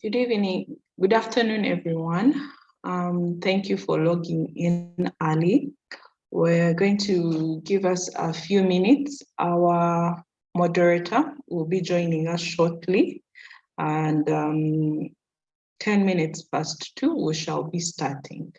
Good evening, good afternoon, everyone. Thank you for logging in early. We're going to give us a few minutes. Our moderator will be joining us shortly, and 10 minutes past 2, we shall be starting.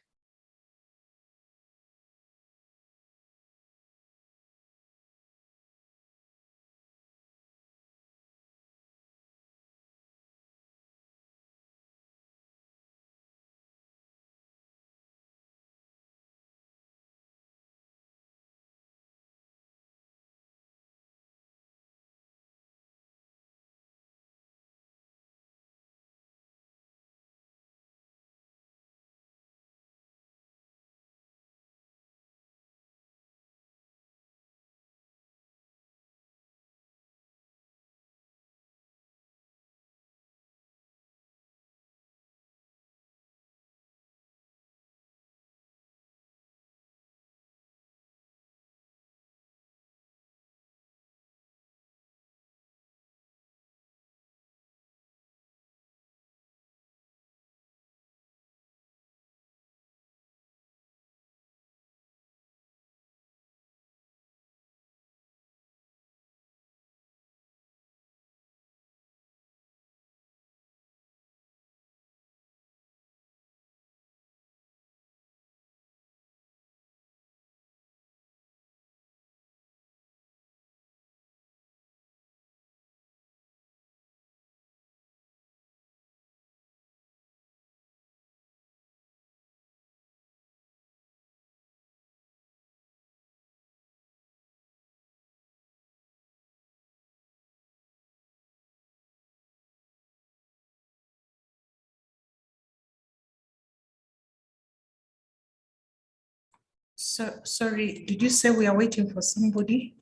So, sorry, did you say we are waiting for somebody?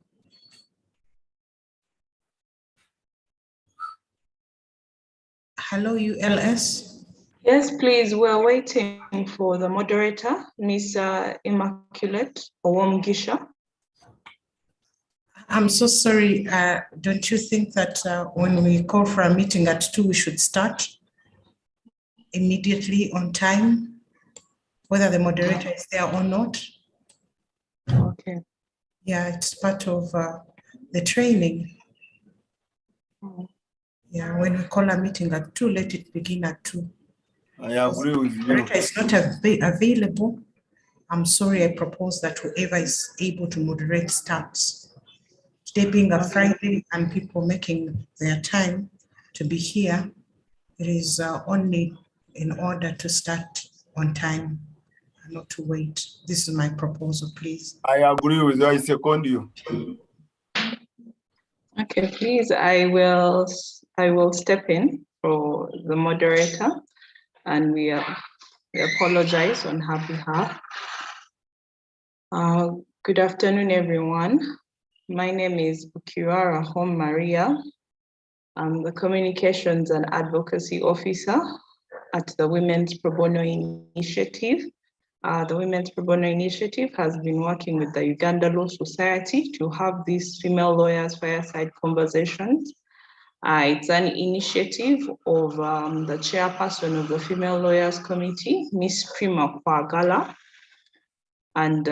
Hello, ULS? Yes, please, we're waiting for the moderator, Ms. Immaculate Owomgisha. I'm so sorry. Don't you think that when we call for a meeting at 2, we should start immediately on time, whether the moderator is there or not? Okay. Yeah, it's part of the training. Mm. Yeah, when we call a meeting at 2, let it begin at 2. I agree with The you. moderator is not available. I'm sorry, I propose that whoever is able to moderate starts. Today being a Friday and people making their time to be here, it is only in order to start on time and not to wait. This is my proposal, please. I agree with you. I second you. Okay, please, I will step in for the moderator, and we apologize on her behalf. Good afternoon, everyone. My name is Bukiwara Home Maria. I'm the Communications and Advocacy Officer at the Women's Pro Bono Initiative. The Women's Pro Bono Initiative has been working with the Uganda Law Society to have these female lawyers fireside conversations. It's an initiative of the chairperson of the Female Lawyers Committee, Miss Prima Kwagala, and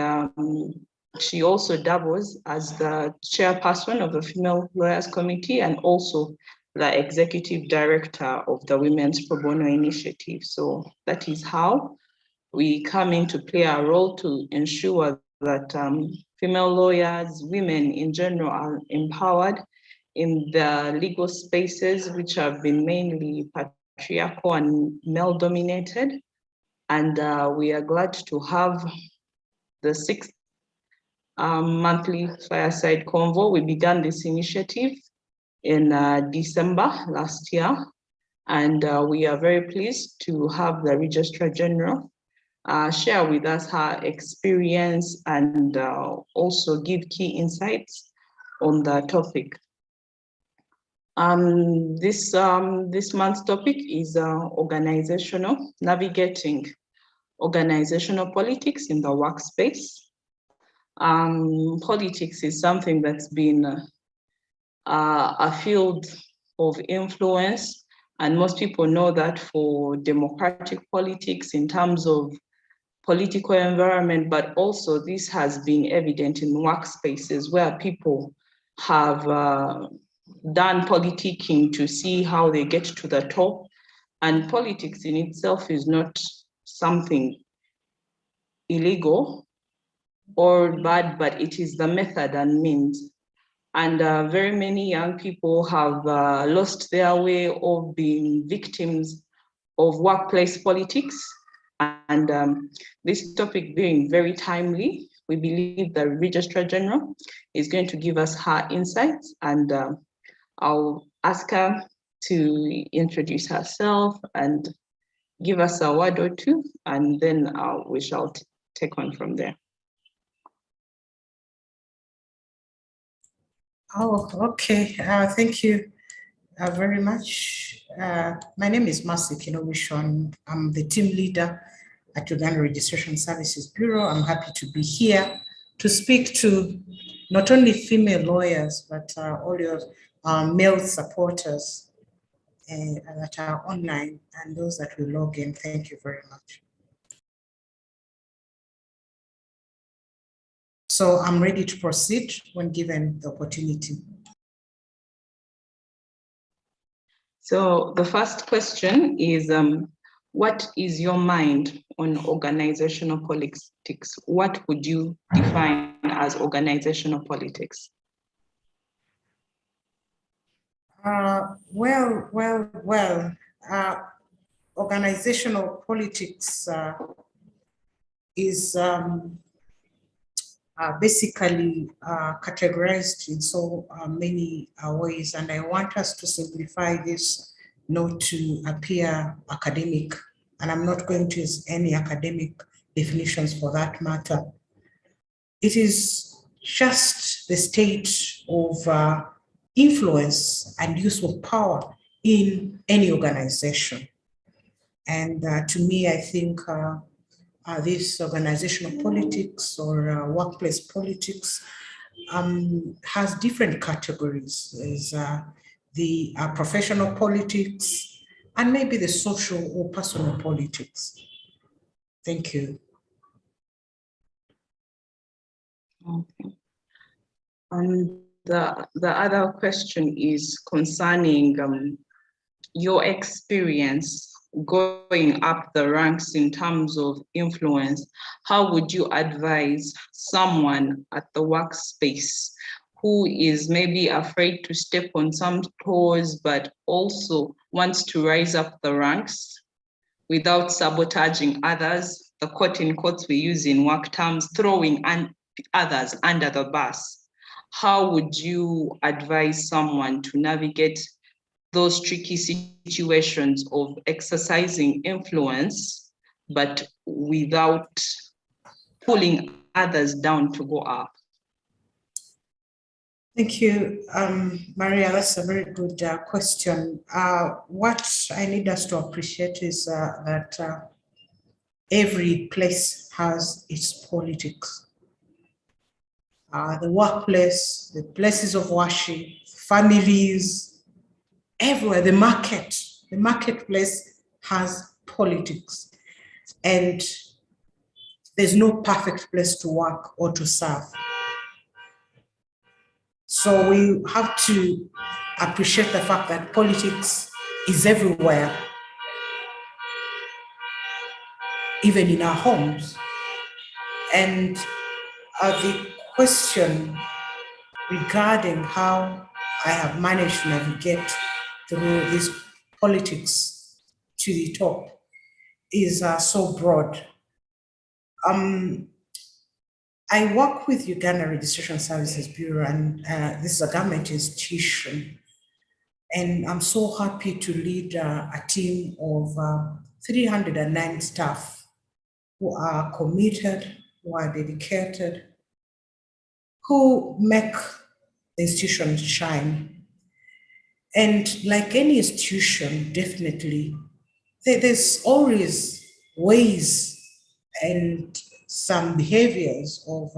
she also doubles as the chairperson of the Female Lawyers Committee and also the executive director of the Women's Pro Bono Initiative. So that is how we come in to play a role to ensure that female lawyers, women in general, are empowered in the legal spaces which have been mainly patriarchal and male-dominated. And we are glad to have the 6th monthly Fireside Convo. We began this initiative in December last year, and we are very pleased to have the Registrar General share with us her experience and also give key insights on the topic. This month's topic is navigating organizational politics in the workspace. Politics is something that's been a field of influence And most people know that for democratic politics in terms of political environment, but also this has been evident in workspaces where people have done politicking to see how they get to the top. And politics in itself is not something illegal or bad, but it is the method and means. And very many young people have lost their way of being victims of workplace politics. And this topic being very timely, we believe the Registrar General is going to give us her insights, and I'll ask her to introduce herself and give us a word or two, and then we shall take on from there. Oh, okay. Thank you very much. My name is Mercy Kinobishon. I'm the team leader at Uganda Registration Services Bureau. I'm happy to be here to speak to not only female lawyers, but all your male supporters that are online and those that will log in. Thank you very much. So I'm ready to proceed when given the opportunity. So the first question is, what is your mind on organizational politics? What would you define as organizational politics? Organizational politics is basically categorized in so many ways, and I want us to simplify this not to appear academic, and I'm not going to use any academic definitions for that matter. It is just the state of influence and use of power in any organization. And to me, I think this organizational politics or workplace politics has different categories. There's the professional politics and maybe the social or personal politics. Thank you. Okay. And the other question is concerning your experience going up the ranks in terms of influence. How would you advise someone at the workspace who is maybe afraid to step on some toes, but also wants to rise up the ranks without sabotaging others, the quote in quotes we use in work terms, throwing others under the bus? How would you advise someone to navigate those tricky situations of exercising influence, but without pulling others down to go up? Thank you, Maria. That's a very good question. What I need us to appreciate is that every place has its politics. The workplace, the places of worship, families, everywhere, the marketplace has politics. And there's no perfect place to work or to serve. So we have to appreciate the fact that politics is everywhere, even in our homes. And the question regarding how I have managed to navigate through this politics to the top is so broad. I work with Uganda Registration Services Bureau, and this is a government institution. And I'm so happy to lead a team of 309 staff who are committed, who are dedicated, who make the institution shine. And like any institution, definitely, there's always ways and some behaviors of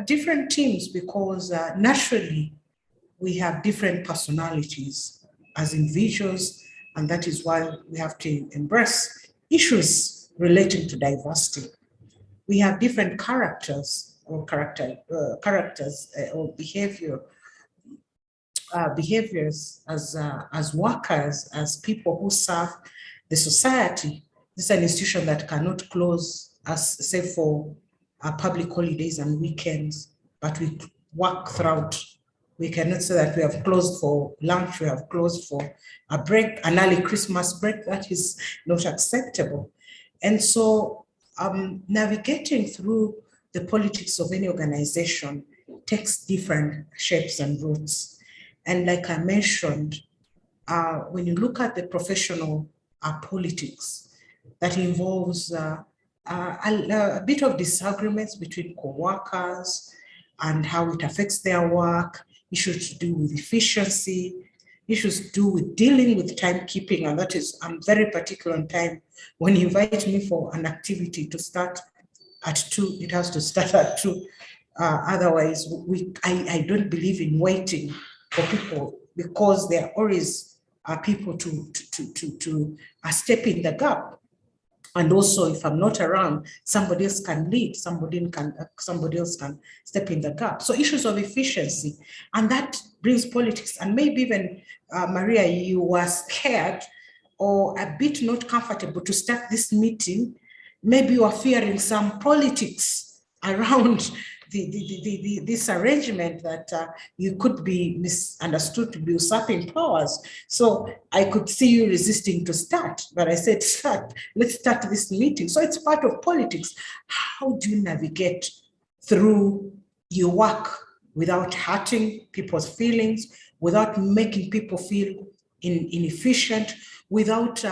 different teams, because naturally we have different personalities as individuals And that is why we have to embrace issues relating to diversity. We have different characters or behaviors as workers, as people who serve the society. This is an institution that cannot close us, say, for public holidays and weekends, but we work throughout. We cannot say that we have closed for lunch, we have closed for a break, an early Christmas break. That is not acceptable. And so navigating through the politics of any organization takes different shapes and routes. And like I mentioned, when you look at the professional politics, that involves a bit of disagreements between co-workers and how it affects their work, issues to do with efficiency, issues to do with dealing with timekeeping. And that is, I'm very particular on time. When you invite me for an activity to start at 2, it has to start at 2. Otherwise, I don't believe in waiting for people, because there are always people to step in the gap. And also, if I'm not around, somebody else can lead, somebody else can step in the gap. So issues of efficiency, and that brings politics. And maybe even, Maria, you were scared or a bit not comfortable to start this meeting. Maybe you are fearing some politics around this arrangement, that you could be misunderstood to be usurping powers. So I could see you resisting to start, but I said, let's start this meeting. So it's part of politics. How do you navigate through your work without hurting people's feelings, without making people feel inefficient, without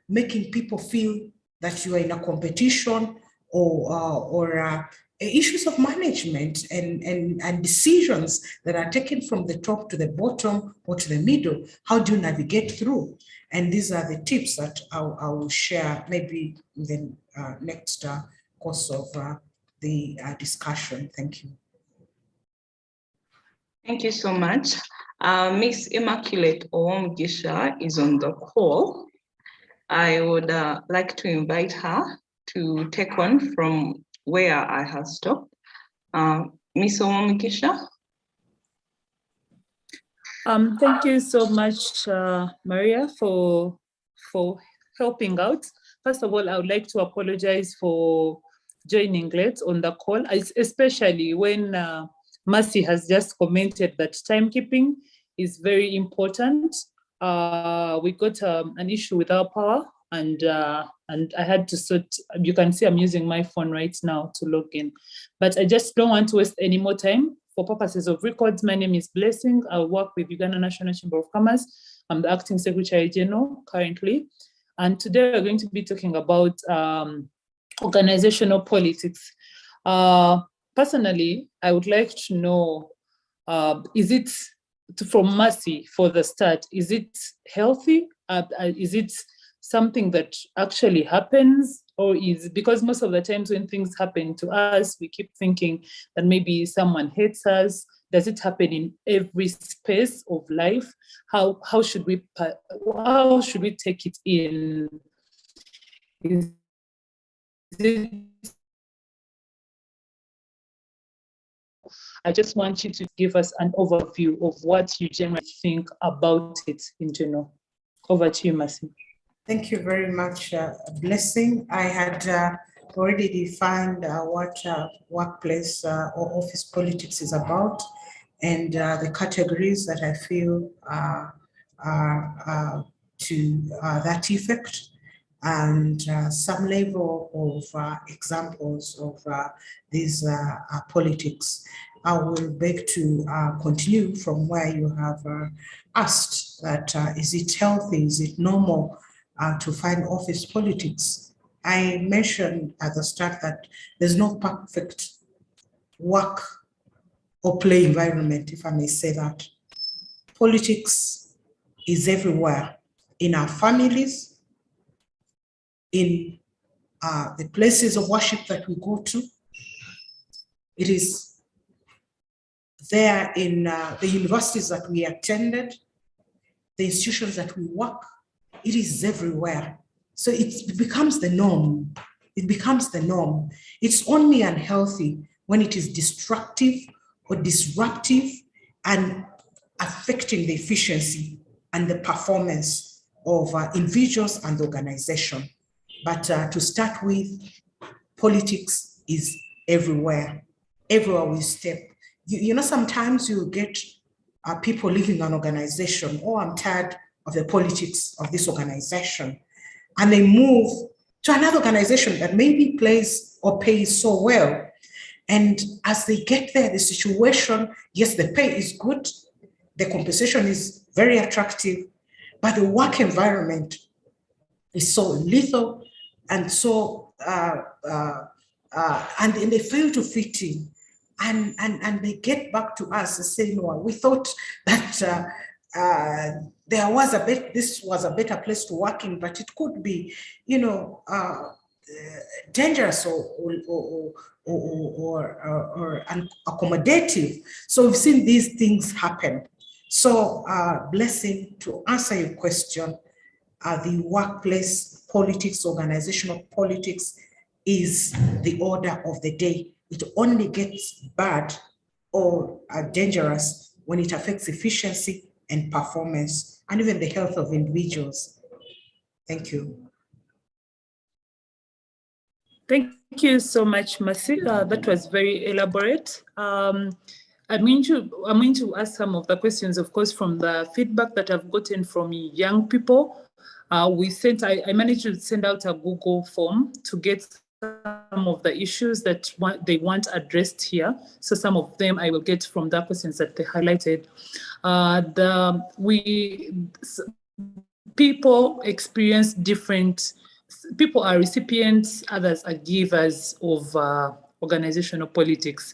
making people feel that you are in a competition, or issues of management and decisions that are taken from the top to the bottom or to the middle? How do you navigate through? And these are the tips that I will share maybe in the next course of the discussion. Thank you. Thank you so much. Miss Immaculate Owomgisha is on the call. I would like to invite her to take on from where I have stopped. Miss Owomgisha. Thank you so much, Maria, for helping out. First of all, I would like to apologize for joining late on the call, especially when Mercy has just commented that timekeeping is very important. We got an issue with our power, and I had to sort. You can see I'm using my phone right now to log in, but I just don't want to waste any more time. For purposes of records, my name is Blessing. I work with Uganda National Chamber of Commerce. I'm the Acting Secretary General currently, and today we're going to be talking about organizational politics. Personally, I would like to know, is it, from Mercy for the start, is it healthy? Is it something that actually happens? Or is, because most of the times when things happen to us, we keep thinking that maybe someone hates us. Does it happen in every space of life? How should we take it in? Is it, I just want you to give us an overview of what you generally think about it in general. Over to you, Mercy. Thank you very much, Blessing. I had already defined what workplace or office politics is about, and the categories that I feel are to that effect, and some level of examples of these politics. I will beg to continue from where you have asked that, is it healthy, is it normal to find office politics? I mentioned at the start that there's no perfect work or play environment, if I may say that. Politics is everywhere, in our families, in the places of worship that we go to. It is there in the universities that we attended, the institutions that we work it is everywhere. So it becomes the norm. It becomes the norm. It's only unhealthy when it is destructive or disruptive and affecting the efficiency and the performance of individuals and the organization. But to start with, politics is everywhere. Everywhere we step. You know, sometimes you get people leaving an organization, oh, I'm tired of the politics of this organization. And they move to another organization that maybe plays or pays so well. And as they get there, the situation, yes, the pay is good, the compensation is very attractive, but the work environment is so lethal and so, and they fail to fit in. And they get back to us and say, no, we thought that there was this was a better place to work in, but it could be, you know, dangerous or accommodative. So we've seen these things happen. So Blessing, to answer your question, the workplace politics, organizational politics is the order of the day. It only gets bad or dangerous when it affects efficiency and performance and even the health of individuals. Thank you. Thank you so much, Mercy. That was very elaborate. I'm going to ask some of the questions, of course, from the feedback that I've gotten from young people. I managed to send out a Google form to get some of the issues that they want addressed here. So some of them I will get from the questions that they highlighted. People experience different. People are recipients, others are givers of organizational politics.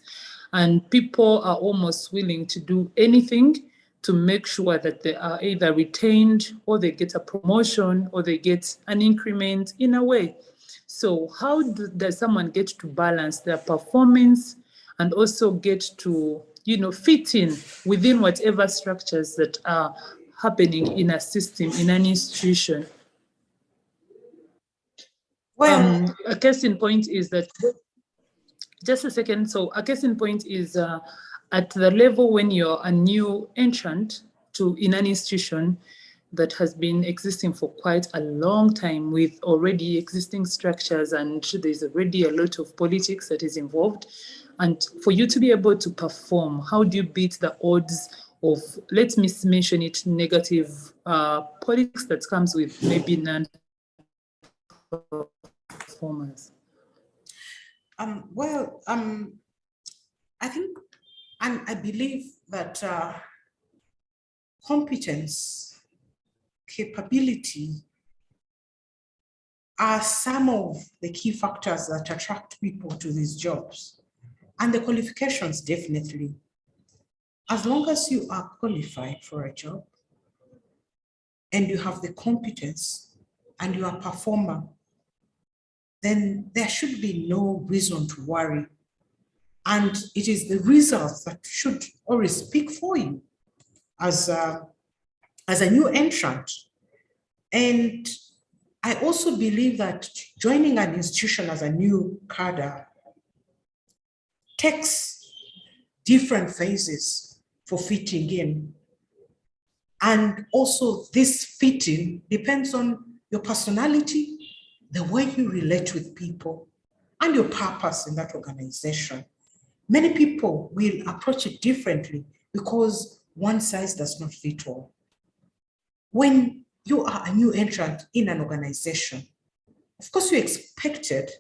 And people are almost willing to do anything to make sure that they are either retained or they get a promotion or they get an increment in a way. So how does someone get to balance their performance and also get to, you know, fit in within whatever structures that are happening in a system, in an institution? Well, A case in point is that, just a second. So a case in point is at the level when you're a new entrant in an institution that has been existing for quite a long time with already existing structures, and there's already a lot of politics that is involved. And for you to be able to perform, how do you beat the odds of, let me mention it, negative politics that comes with maybe non-performance? I think, and I believe that competence, capability are some of the key factors that attract people to these jobs. And the qualifications, definitely. As long as you are qualified for a job and you have the competence and you are a performer, then there should be no reason to worry. And it is the results that should always speak for you as a new entrant. And I also believe that joining an institution as a new cadre takes different phases for fitting in. And also this fitting depends on your personality, the way you relate with people, and your purpose in that organization. Many people will approach it differently because one size does not fit all. When you are a new entrant in an organization, of course you're expected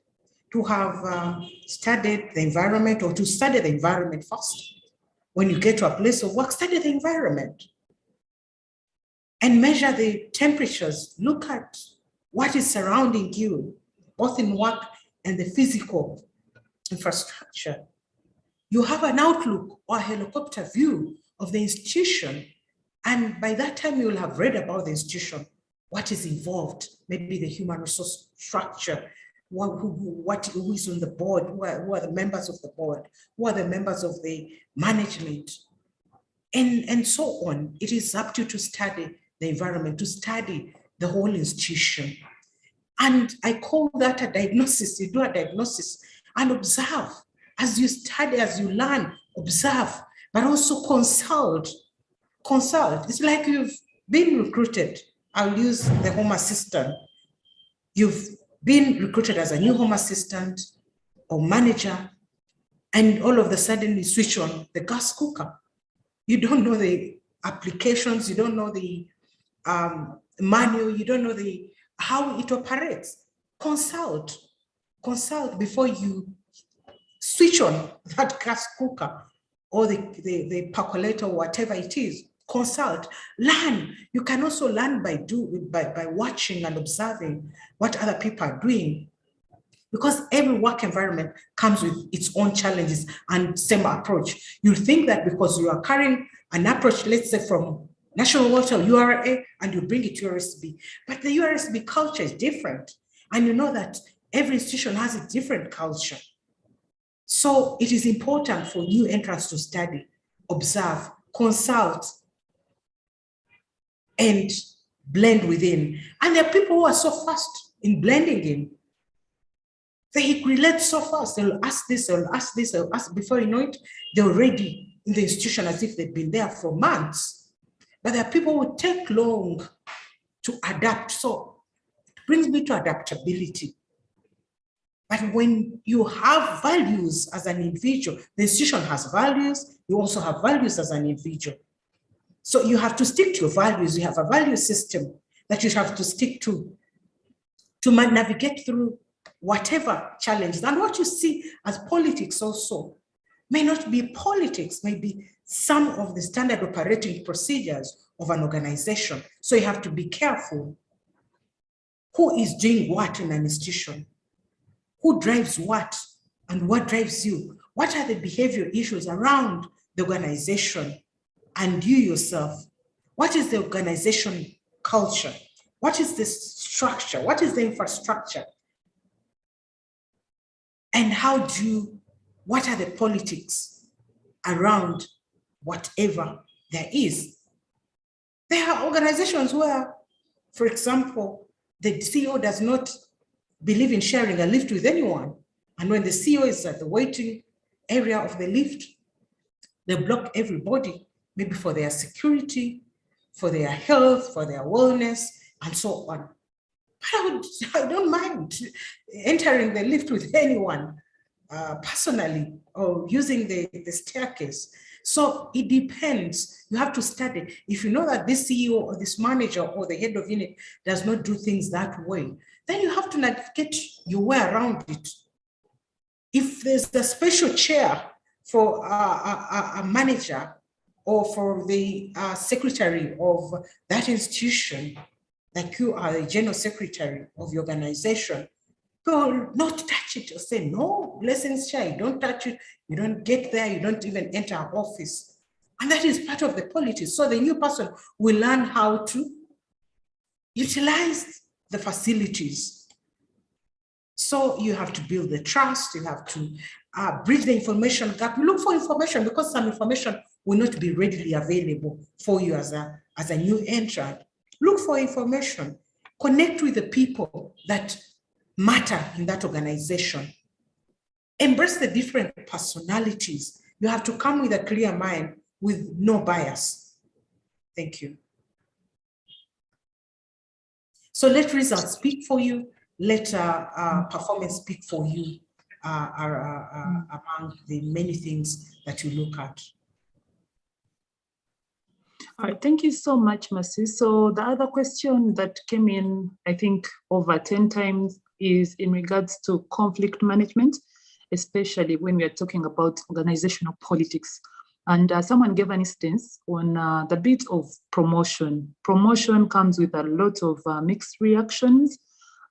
to have studied the environment, or to study the environment first. When you get to a place of work, study the environment and measure the temperatures. Look at what is surrounding you, both in work and the physical infrastructure. You have an outlook or a helicopter view of the institution. And by that time, you will have read about the institution, what is involved, maybe the human resource structure, who is on the board, who are the members of the board, who are the members of the management, and so on. It is up to you to study the environment, to study the whole institution. And I call that a diagnosis. You do a diagnosis and observe. As you study, as you learn, observe, but also consult. Consult. It's like you've been recruited. I'll use the home assistant. You've been recruited as a new home assistant or manager, and all of a sudden you switch on the gas cooker. You don't know the applications, you don't know the manual, you don't know how it operates. Consult before you switch on that gas cooker or the percolator, whatever it is. Consult, learn. You can also learn by watching and observing what other people are doing, because every work environment comes with its own challenges and same approach. You think that because you are carrying an approach, let's say from National Water, URA, and you bring it to URSB, but the URSB culture is different. And you know that every institution has a different culture. So it is important for new entrants to study, observe, consult, and blend within. And there are people who are so fast in blending in. They relate so fast. They'll ask this, they'll ask this, they'll ask. Before you know it, they're already in the institution as if they've been there for months. But there are people who take long to adapt. So it brings me to adaptability. But when you have values as an individual, the institution has values, you also have values as an individual. So you have to stick to your values. You have a value system that you have to stick to navigate through whatever challenges. And what you see as politics also may not be politics, may be some of the standard operating procedures of an organization. So you have to be careful. Who is doing what in an institution? Who drives what and what drives you? What are the behavioral issues around the organization and you yourself? What is the organization culture? What is the structure? What is the infrastructure? And what are the politics around whatever there is? There are organizations where, for example, the CEO does not believe in sharing a lift with anyone. And when the CEO is at the waiting area of the lift, they block everybody, maybe for their security, for their health, for their wellness, and so on. But I don't mind entering the lift with anyone personally, or using the staircase. So it depends. You have to study. If you know that this CEO or this manager or the head of unit does not do things that way, then you have to navigate your way around it. If there's a special chair for a manager or for the secretary of that institution, like you are the general secretary of the organization, go not touch it or say, no, lessons chair, you don't touch it, you don't get there, you don't even enter our office. And that is part of the politics. So the new person will learn how to utilize the facilities. So you have to build the trust, you have to bridge the information gap. You look for information because some information will not be readily available for you as a new entrant. Look for information, connect with the people that matter in that organization. Embrace the different personalities. You have to come with a clear mind with no bias. Thank you. So let results speak for you. Let performance speak for you among the many things that you look at. All right, thank you so much, Mercy. So the other question that came in, I think over 10 times, is in regards to conflict management, especially when we are talking about organizational politics. And someone gave an instance on the bit of promotion. Promotion comes with a lot of mixed reactions,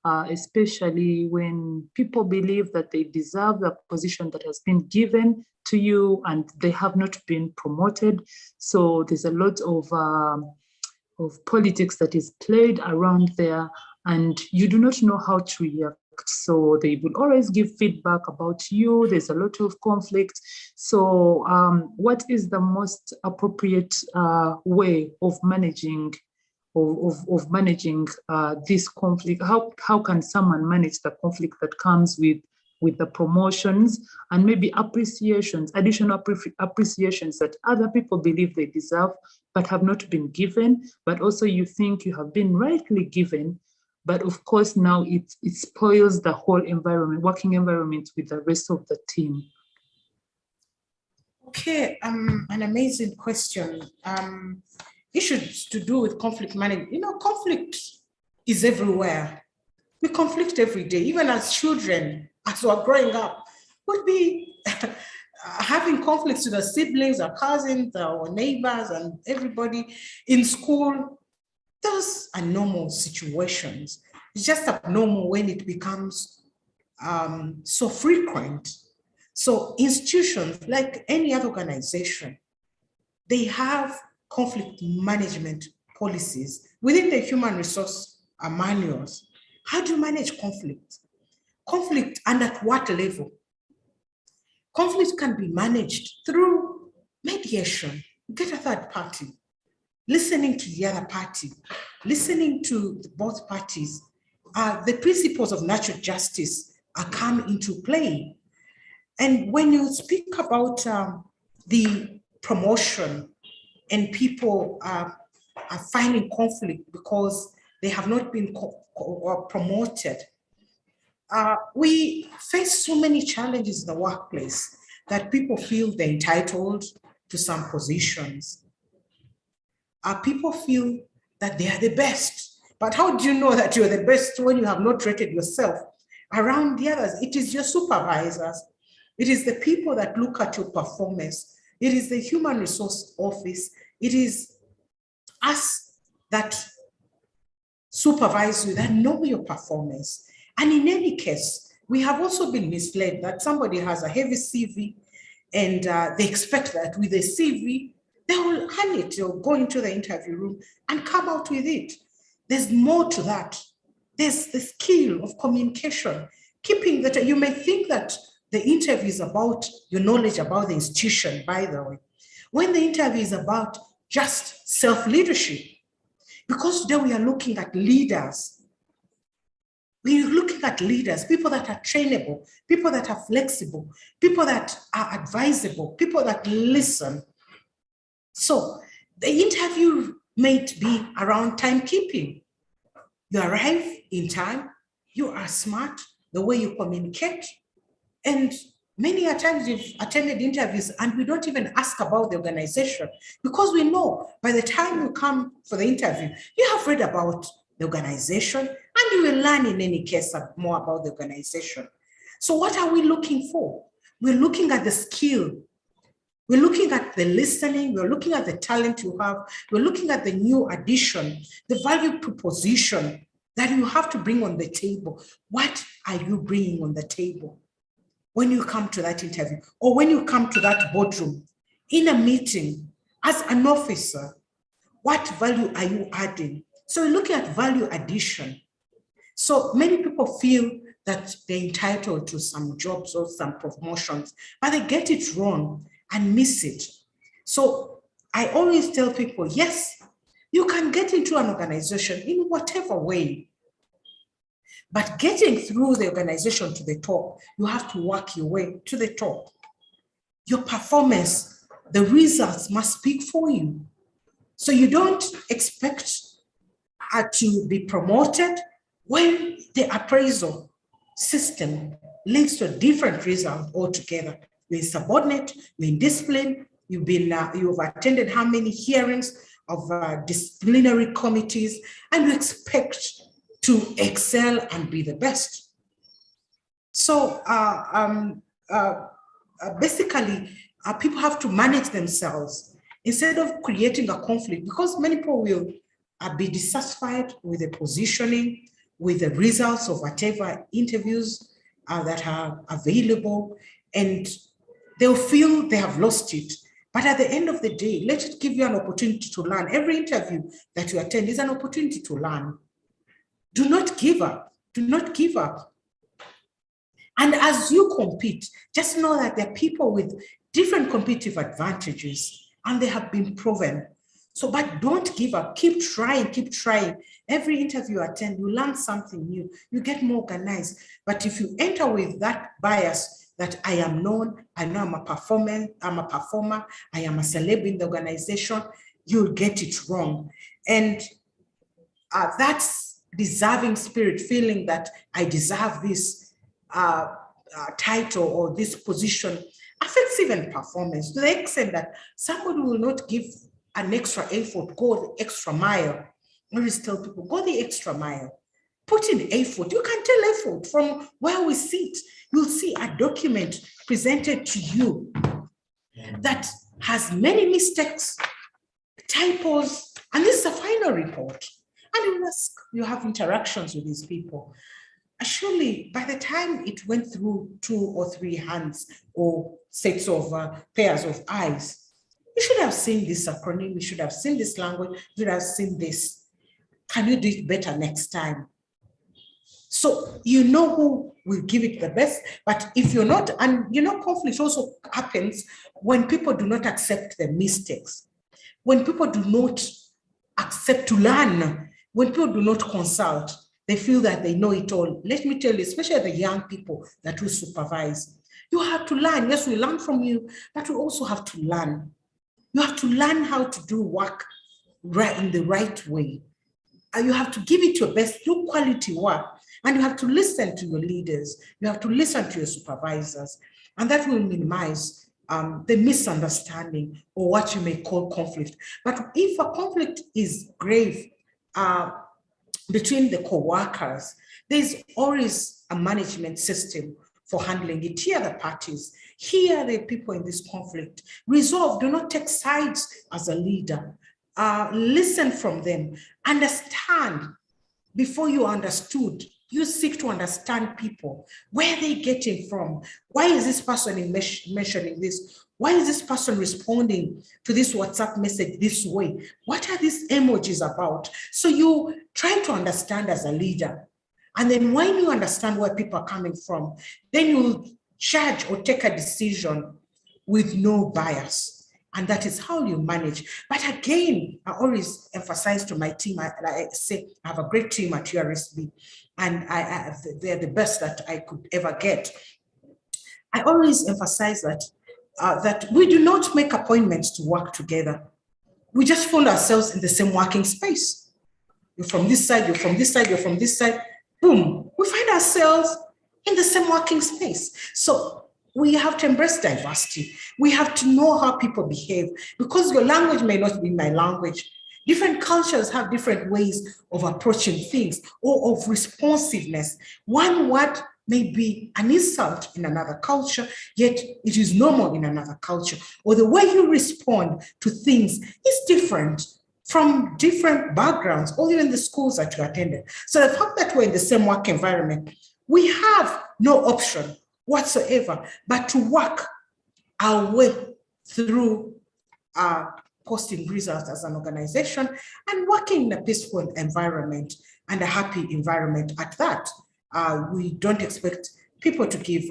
especially when people believe that they deserve the position that has been given to you and they have not been promoted. So there's a lot of politics that is played around there, and you do not know how to react. So they will always give feedback about you. There's a lot of conflict. So what is the most appropriate way of managing of managing this conflict? How can someone manage the conflict that comes with the promotions and maybe appreciations, additional appreciations that other people believe they deserve but have not been given, but also you think you have been rightly given, but of course now it spoils the whole environment, working environment with the rest of the team? Okay, an amazing question. Issues to do with conflict management. You know, conflict is everywhere. We conflict every day, even as children, as we're growing up, would be having conflicts with our siblings, our cousins, our neighbors, and everybody in school. Those are normal situations. It's just abnormal when it becomes so frequent. So institutions, like any other organization, they have conflict management policies within the human resource manuals. How do you manage conflict? Conflict, and at what level? Conflict can be managed through mediation. Get a third party, listening to the other party, listening to both parties. The principles of natural justice come into play. And when you speak about the promotion and people are finding conflict because they have not been promoted, we face so many challenges in the workplace that people feel they're entitled to some positions. People feel that they are the best. But how do you know that you're the best when you have not rated yourself around the others? It is your supervisors. It is the people that look at your performance. It is the human resource office. It is us that supervise you, that know your performance. And in any case, we have also been misled that somebody has a heavy CV and they expect that with a CV, they will hand it, they'll go into the interview room and come out with it. There's more to that. There's the skill of communication, keeping that. You may think that the interview is about your knowledge about the institution, by the way, when the interview is about just self-leadership. Because today we are looking at leaders. We're looking at leaders, people that are trainable, people that are flexible, people that are advisable, people that listen. So the interview may be around timekeeping. You arrive in time, you are smart, the way you communicate. And many a times you've attended interviews and we don't even ask about the organization because we know by the time you come for the interview, you have read about the organization and you will learn in any case more about the organization. So what are we looking for? We're looking at the skill. We're looking at the listening. We're looking at the talent you have. We're looking at the new addition, the value proposition that you have to bring on the table. What are you bringing on the table when you come to that interview or when you come to that boardroom in a meeting as an officer? What value are you adding? So we're looking at value addition. So many people feel that they're entitled to some jobs or some promotions, but they get it wrong and miss it. So I always tell people, yes, you can get into an organization in whatever way, but getting through the organization to the top, you have to work your way to the top. Your performance, the results must speak for you. So you don't expect to be promoted when the appraisal system leads to a different result altogether. You're insubordinate, you're indisciplined, you've attended how many hearings of disciplinary committees, and you expect to excel and be the best. So basically, people have to manage themselves instead of creating a conflict, because many people will be dissatisfied with the positioning, with the results of whatever interviews that are available, and they'll feel they have lost it. But at the end of the day, let it give you an opportunity to learn. Every interview that you attend is an opportunity to learn. Do not give up. Do not give up. And as you compete, just know that there are people with different competitive advantages, and they have been proven. So, but don't give up. Keep trying, keep trying. Every interview you attend, you learn something new. You get more organized. But if you enter with that bias that I am known, I know I'm a performer, I am a celeb in the organization, you'll get it wrong. And that's deserving spirit, feeling that I deserve this title or this position, affects even performance to the extent that somebody will not give an extra effort, go the extra mile. I always tell people, go the extra mile. Put in effort. You can tell effort from where we sit. You'll see a document presented to you that has many mistakes, typos, and this is a final report. And you have interactions with these people. Surely, by the time it went through 2 or 3 hands or sets of pairs of eyes, you should have seen this acronym, you should have seen this language, you should have seen this. Can you do it better next time? So you know who will give it the best, but if you're not, and conflict also happens when people do not accept their mistakes, when people do not accept to learn, when people do not consult, they feel that they know it all. Let me tell you, especially the young people that we supervise, you have to learn. Yes, we learn from you, but we also have to learn. You have to learn how to do work right in the right way. You have to give it your best, do quality work, and you have to listen to your leaders. You have to listen to your supervisors, and that will minimize the misunderstanding or what you may call conflict. But if a conflict is grave between the co-workers, there's always a management system for handling it. Here are the parties. Here are the people in this conflict. Resolve, do not take sides as a leader. Listen from them. Understand before you understood. You seek to understand people. Where are they getting from? Why is this person mentioning this? Why is this person responding to this WhatsApp message this way? What are these emojis about? So you try to understand as a leader. And then when you understand where people are coming from, then you judge or take a decision with no bias. And that is how you manage. But again, I always emphasize to my team, I say, I have a great team at URSB, and they're the best that I could ever get. I always emphasize that, that we do not make appointments to work together. We just find ourselves in the same working space. You're from this side, you're from this side, you're from this side. Boom, we find ourselves in the same working space. So we have to embrace diversity. We have to know how people behave, because your language may not be my language. Different cultures have different ways of approaching things or of responsiveness. One word may be an insult in another culture, yet it is normal in another culture. Or the way you respond to things is different from different backgrounds, or even the schools that you attended. So the fact that we're in the same work environment, we have no option whatsoever but to work our way through posting results as an organization and working in a peaceful environment and a happy environment at that. We don't expect people to give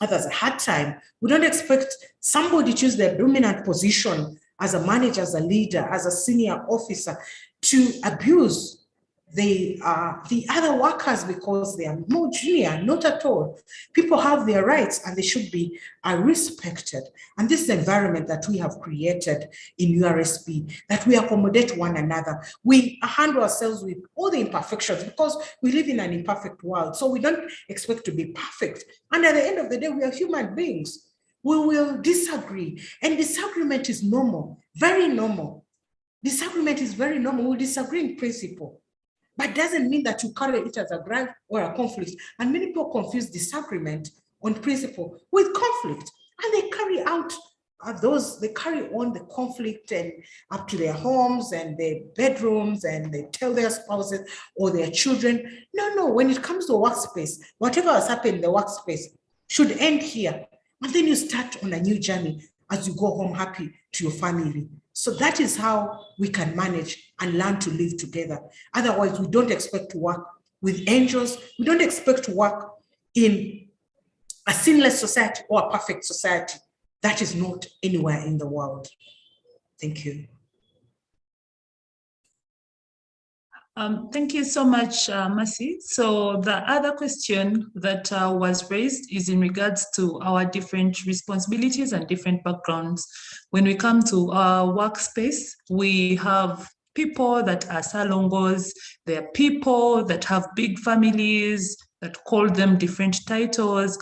others a hard time. We don't expect somebody to choose their dominant position as a manager, as a leader, as a senior officer, to abuse the other workers because they are more junior. Not at all. People have their rights and they should be respected. And this is the environment that we have created in URSB, that we accommodate one another. We handle ourselves with all the imperfections because we live in an imperfect world. So we don't expect to be perfect. And at the end of the day, we are human beings. We will disagree, and disagreement is normal, very normal. Disagreement is very normal. We'll disagree in principle, but doesn't mean that you carry it as a gripe or a conflict. And many people confuse disagreement on principle with conflict, and they carry out they carry on the conflict and up to their homes and their bedrooms, and they tell their spouses or their children. No, when it comes to a workspace, whatever has happened in the workspace should end here. And then you start on a new journey as you go home happy to your family. So that is how we can manage and learn to live together. Otherwise, we don't expect to work with angels. We don't expect to work in a sinless society or a perfect society. That is not anywhere in the world. Thank you. Thank you so much, Mercy. So the other question that was raised is in regards to our different responsibilities and different backgrounds. When we come to our workspace, we have people that are salongos, there are people that have big families that call them different titles.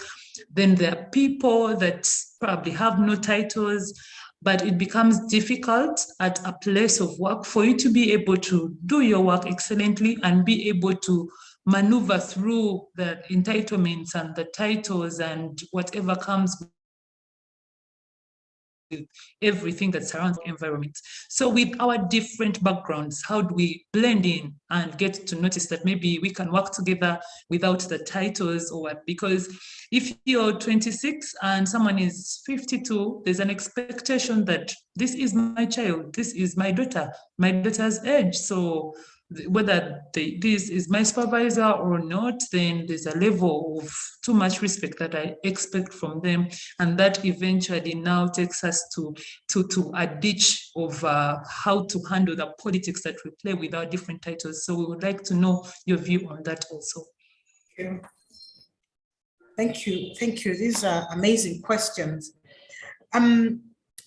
Then there are people that probably have no titles, but it becomes difficult at a place of work for you to be able to do your work excellently and be able to maneuver through the entitlements and the titles and whatever comes with everything that surrounds the environment. So with our different backgrounds, how do we blend in and get to notice that maybe we can work together without the titles or what? Because if you're 26 and someone is 52, there's an expectation that this is my child, this is my daughter's age. So whether this is my supervisor or not, then there's a level of too much respect that I expect from them. And that eventually now takes us to a ditch of how to handle the politics that we play with our different titles. So we would like to know your view on that also. Thank you. These are amazing questions.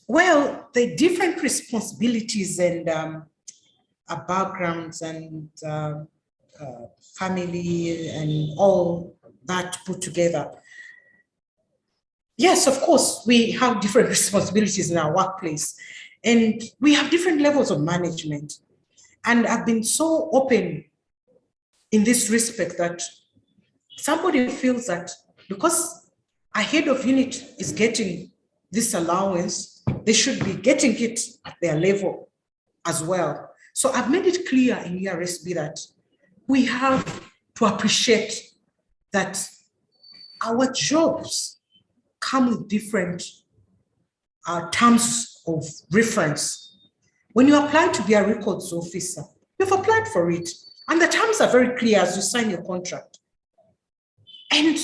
Well, the different responsibilities and backgrounds and family and all that put together. Yes, of course, we have different responsibilities in our workplace and we have different levels of management. And I've been so open in this respect that somebody feels that because a head of unit is getting this allowance, they should be getting it at their level as well. So I've made it clear in URSB that we have to appreciate that our jobs come with different terms of reference. When you apply to be a records officer, you've applied for it. And the terms are very clear as you sign your contract. And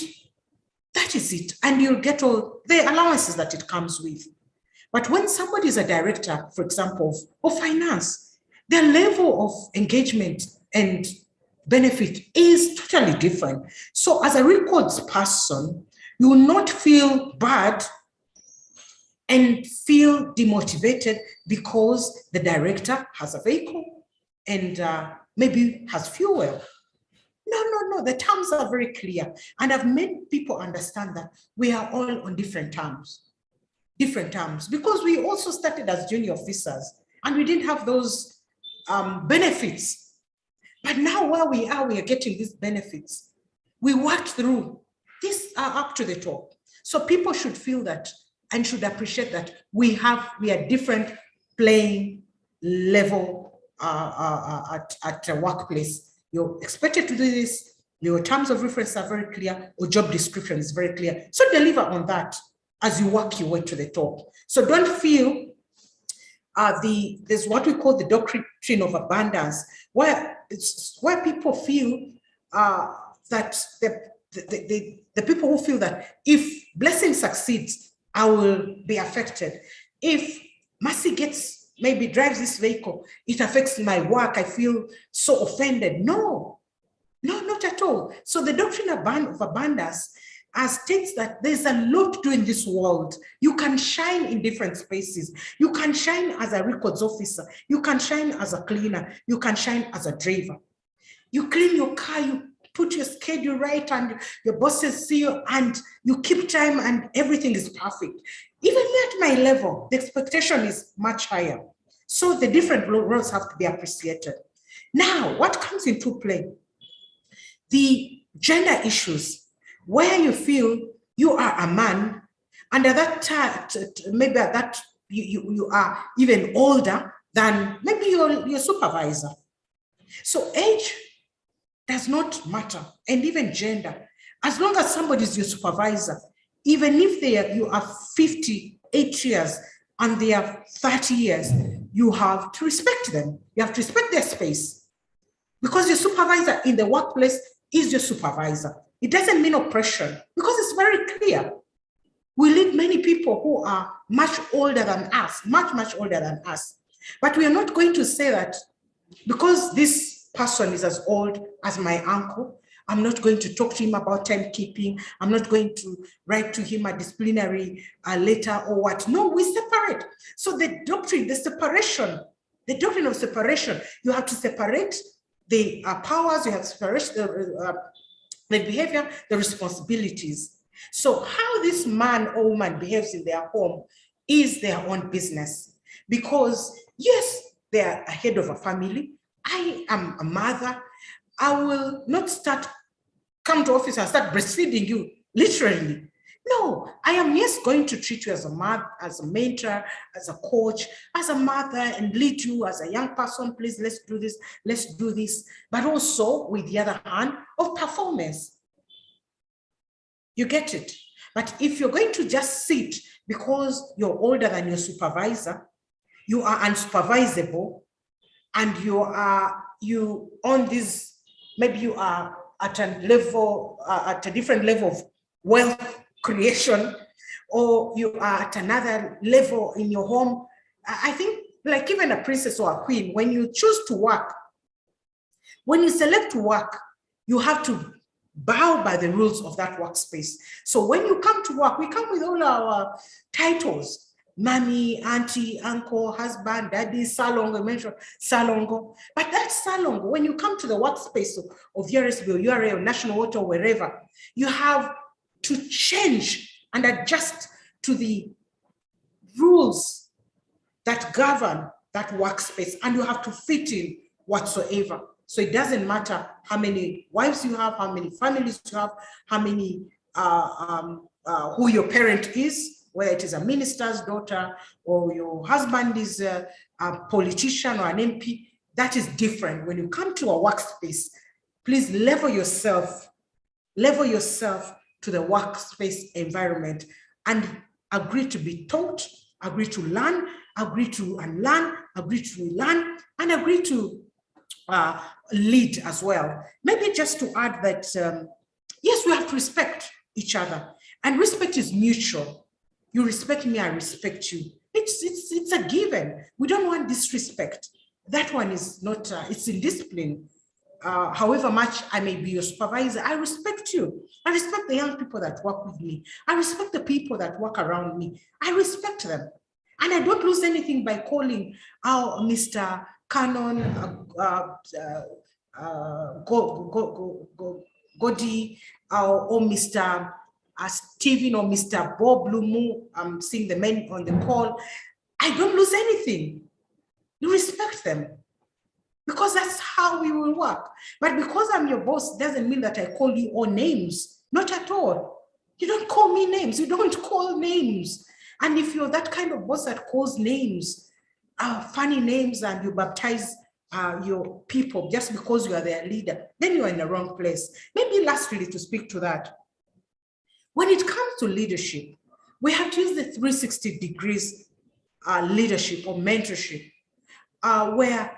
that is it. And you'll get all the allowances that it comes with. But when somebody is a director, for example, of finance, their level of engagement and benefit is totally different. So as a records person, you will not feel bad and feel demotivated because the director has a vehicle and maybe has fuel. No, the terms are very clear. And I've made people understand that we are all on different terms, because we also started as junior officers and we didn't have those benefits. But now where we are getting these benefits. We worked through, these are up to the top. So people should feel that and should appreciate that we are different playing level at a workplace. You're expected to do this, your terms of reference are very clear, or job description is very clear. So deliver on that as you work your way to the top. So don't feel there's what we call the doctrine of abundance, where people feel that the people who feel that if blessing succeeds, I will be affected. If mercy maybe drives this vehicle, it affects my work, I feel so offended. No, not at all. So the doctrine of abundance states that there's a lot to do in this world. You can shine in different spaces. You can shine as a records officer. You can shine as a cleaner. You can shine as a driver. You clean your car, you put your schedule right, and your bosses see you, and you keep time, and everything is perfect. Even at my level, the expectation is much higher. So the different roles have to be appreciated. Now, what comes into play? The gender issues, where you feel you are a man, and at that time, maybe at that you are even older than maybe your supervisor. So age does not matter, and even gender. As long as somebody is your supervisor, even if you are 58 years and they are 30 years, you have to respect them. You have to respect their space, because your supervisor in the workplace is your supervisor. It doesn't mean oppression, because it's very clear. We lead many people who are much older than us, much older than us. But we are not going to say that because this person is as old as my uncle. I'm not going to talk to him about timekeeping. I'm not going to write to him a disciplinary letter or what. No, we separate. So the doctrine, the doctrine of separation, you have to separate the powers, you have to separate the behavior, the responsibilities. So how this man or woman behaves in their home is their own business. Because yes, they are a head of a family. I am a mother. I will not come to office and start breastfeeding you, literally. No, I am going to treat you as a mother, as a mentor, as a coach, as a mother, and lead you as a young person. Please, let's do this. But also, with the other hand, of performance. You get it? But if you're going to just sit because you're older than your supervisor, you are unsupervisable, and you on this, maybe you are at a level, at a different level of wealth creation, or you are at another level in your home. I think, like even a princess or a queen, when you choose to work, when you select to work, you have to bow by the rules of that workspace. So when you come to work, we come with all our titles: mommy, auntie, uncle, husband, daddy, salongo, mentioned salongo. But that salongo, when you come to the workspace of URSB or URA or National Water or wherever, you have to change and adjust to the rules that govern that workspace, and you have to fit in whatsoever. So it doesn't matter how many wives you have, how many families you have, how many, who your parent is, whether it is a minister's daughter or your husband is a politician or an MP. That is different. When you come to a workspace, please level yourself to the workspace environment and agree to be taught, agree to learn, agree to unlearn, agree to relearn, and agree to lead as well. Maybe just to add that, yes, we have to respect each other, and respect is mutual. You respect me, I respect you. It's a given. We don't want disrespect. That one is not, it's in discipline. However much I may be your supervisor, I respect you. I respect the young people that work with me. I respect the people that work around me. I respect them. And I don't lose anything by calling our Mr. Canon, Godi, or Mr. Stephen or Mr. Bob Lumu. I'm seeing the men on the call. I don't lose anything. You respect them, because that's how we will work. But because I'm your boss doesn't mean that I call you all names. Not at all. You don't call me names. You don't call names. And if you're that kind of boss that calls names, funny names, and you baptize your people just because you are their leader, then you are in the wrong place. Maybe lastly, to speak to that, when it comes to leadership, we have to use the 360 degrees leadership or mentorship, where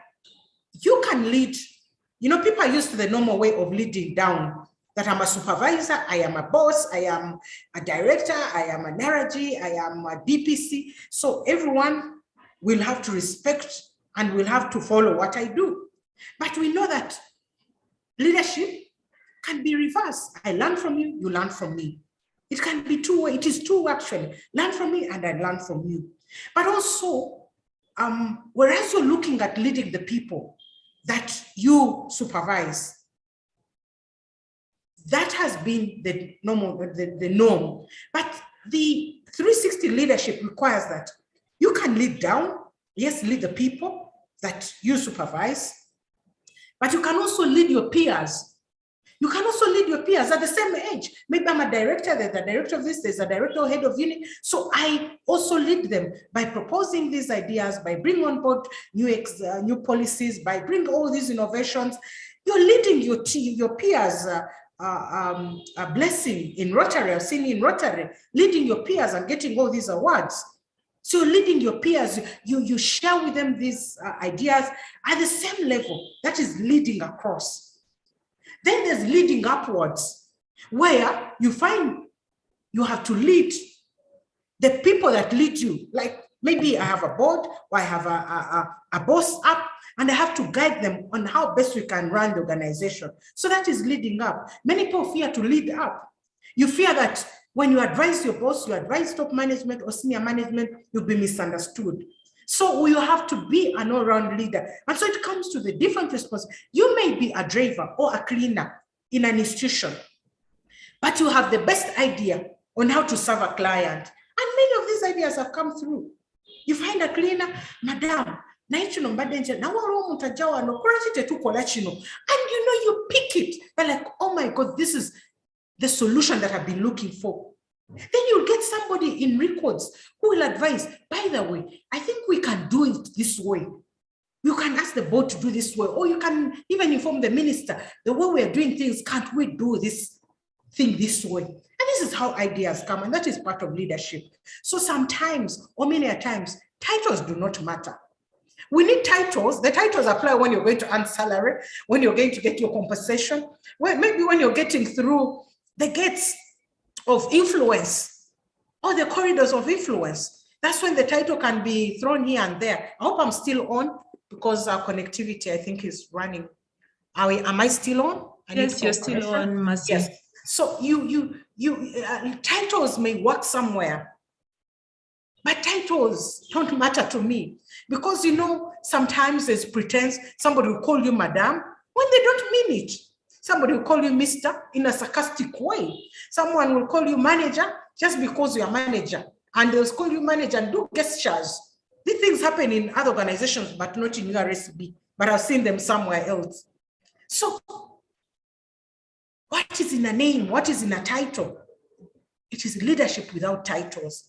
you can lead. You know, people are used to the normal way of leading down, that I'm a supervisor, I am a boss, I am a director, I am an RG, I am a DPC. So everyone will have to respect and will have to follow what I do. But we know that leadership can be reversed. I learn from you, you learn from me. It can be two-way. It is two actually. Learn from me and I learn from you. But also, whereas you're looking at leading the people that you supervise, that has been the norm. But the 360 leadership requires that you can lead down, yes, lead the people that you supervise, but you can also lead your peers. You can also lead your peers at the same age. Maybe I'm a director, there's a director of this, there's a director or head of unit. So I also lead them by proposing these ideas, by bringing on board new policies, by bringing all these innovations. You're leading your team, your peers, a blessing in Rotary. I've seen in Rotary, leading your peers and getting all these awards. So leading your peers, you share with them these ideas at the same level. That is leading across. Then there's leading upwards, where you find you have to lead the people that lead you. Like Maybe I have a board, or I have a boss up, and I have to guide them on how best we can run the organization. So that is leading up. Many people fear to lead up. You fear that when you advise your boss, you advise top management or senior management, you'll be misunderstood. So you have to be an all-round leader. And so it comes to the different responsibilities. You may be a driver or a cleaner in an institution, but you have the best idea on how to serve a client. And many of these ideas have come through. You find a cleaner, madam, and you pick it. They're like, oh my God, this is the solution that I've been looking for. Then you'll get somebody in records who will advise, by the way, I think we can do it this way. You can ask the board to do this way, or you can even inform the minister, the way we are doing things, can't we do this thing this way? And this is how ideas come, and that is part of leadership. So sometimes, or many a times, titles do not matter. We need titles. The titles apply when you're going to earn salary, when you're going to get your compensation, maybe when you're getting through the gates of influence or the corridors of influence. That's when the title can be thrown here and there. I hope I'm still on, because our connectivity, I think, is running. Am I still on? Yes, you're still on, Mercy. Yes. So titles may work somewhere, but titles don't matter to me, because sometimes there's pretense. Somebody will call you madam when they don't mean it. Somebody will call you Mr. in a sarcastic way. Someone will call you manager just because you're a manager, and they'll call you manager and do gestures. These things happen in other organizations, but not in URSB, but I've seen them somewhere else. So what is in a name? What is in a title? It is leadership without titles.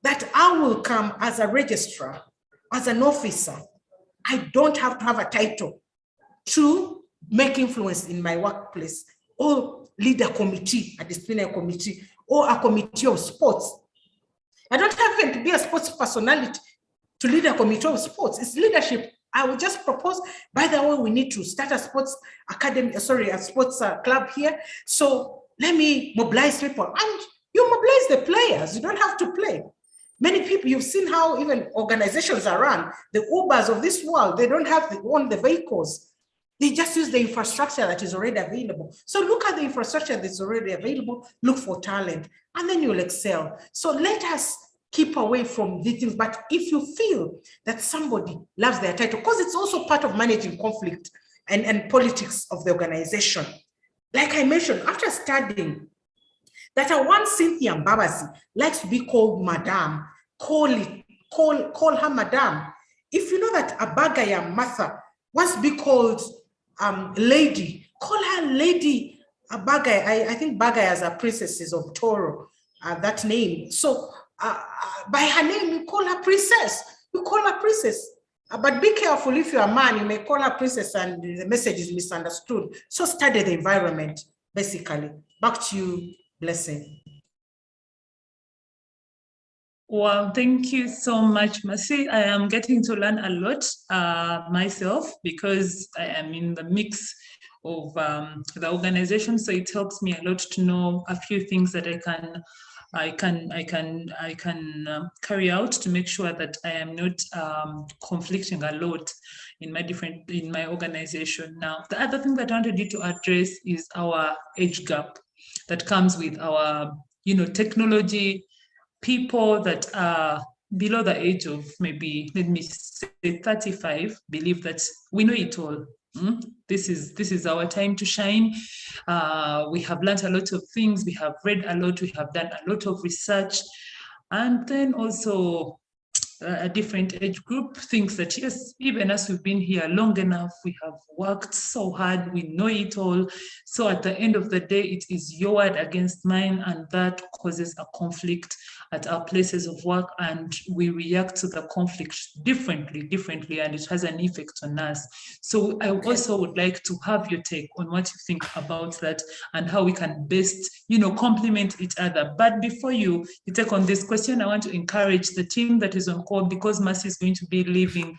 That I will come as a registrar, as an officer. I don't have to have a title to make influence in my workplace, or lead a committee, a disciplinary committee, or a committee of sports. I don't have even to be a sports personality to lead a committee of sports. It's leadership. I will just propose, by the way, we need to start a sports academy, a sports club here. So let me mobilize people. And you mobilize the players. You don't have to play. Many people, you've seen how even organizations are run. The Ubers of this world, they don't have own the vehicles. They just use the infrastructure that is already available. So look at the infrastructure that's already available, look for talent, and then you'll excel. So let us keep away from these things. But if you feel that somebody loves their title, because it's also part of managing conflict and politics of the organization. Like I mentioned, after studying that one Cynthia Mbabazi likes to be called madam, call her madam. If you know that Abagaya Martha wants to be called lady, call her Lady Bagai. I think Bagai as a princesses of Toro, that name. So by her name, you call her princess. You call her princess. But be careful, if you're a man, you may call her princess and the message is misunderstood. So study the environment, basically. Back to you, Blessing. Well, thank you so much, Mercy. I am getting to learn a lot myself, because I am in the mix of the organization. So it helps me a lot to know a few things that I can carry out to make sure that I am not conflicting a lot in my organization. Now, the other thing that I wanted you to address is our age gap that comes with our, technology. People that are below the age of maybe, let me say 35, believe that we know it all. This is our time to shine. We have learned a lot of things. We have read a lot. We have done a lot of research. And then also a different age group thinks that, yes, even as we've been here long enough, we have worked so hard, we know it all. So at the end of the day, it is your word against mine, and that causes a conflict at our places of work, and we react to the conflict differently, and it has an effect on us. So I also would like to have your take on what you think about that and how we can best, complement each other. But before you take on this question, I want to encourage the team that is on call, because Mercy is going to be leaving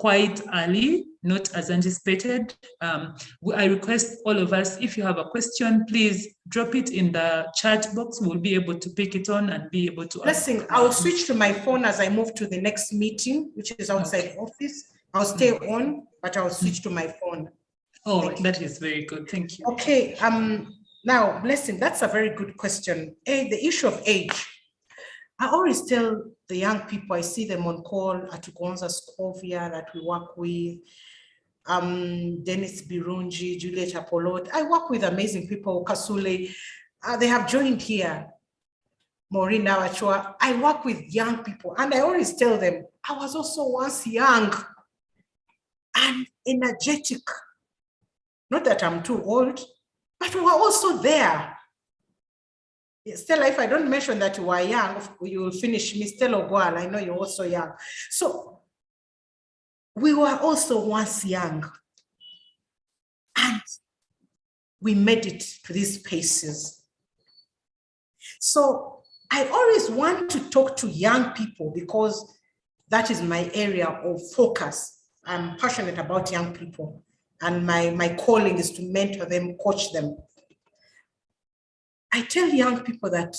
quite early, not as anticipated. I request all of us, if you have a question, please drop it in the chat box. We'll be able to pick it on and be able to ask. Blessing, I'll switch to my phone as I move to the next meeting, which is outside office. I'll stay on, but I'll switch to my phone. Oh, that is very good. Thank you. Okay. Now, Blessing, that's a very good question. The issue of age. I always tell the young people, I see them on call at Gonza Scovia that we work with, Dennis Birunji, Juliet Apollo. I work with amazing people, Kasule. They have joined here. Maureen Nawachua. I work with young people, and I always tell them, I was also once young and energetic. Not that I'm too old, but we were also there. Stella, if I don't mention that you are young, you will finish me. Stella Ogwal, I know you're also young. So we were also once young, and we made it to these places. So I always want to talk to young people because that is my area of focus. I'm passionate about young people, and my calling is to mentor them, coach them. I tell young people that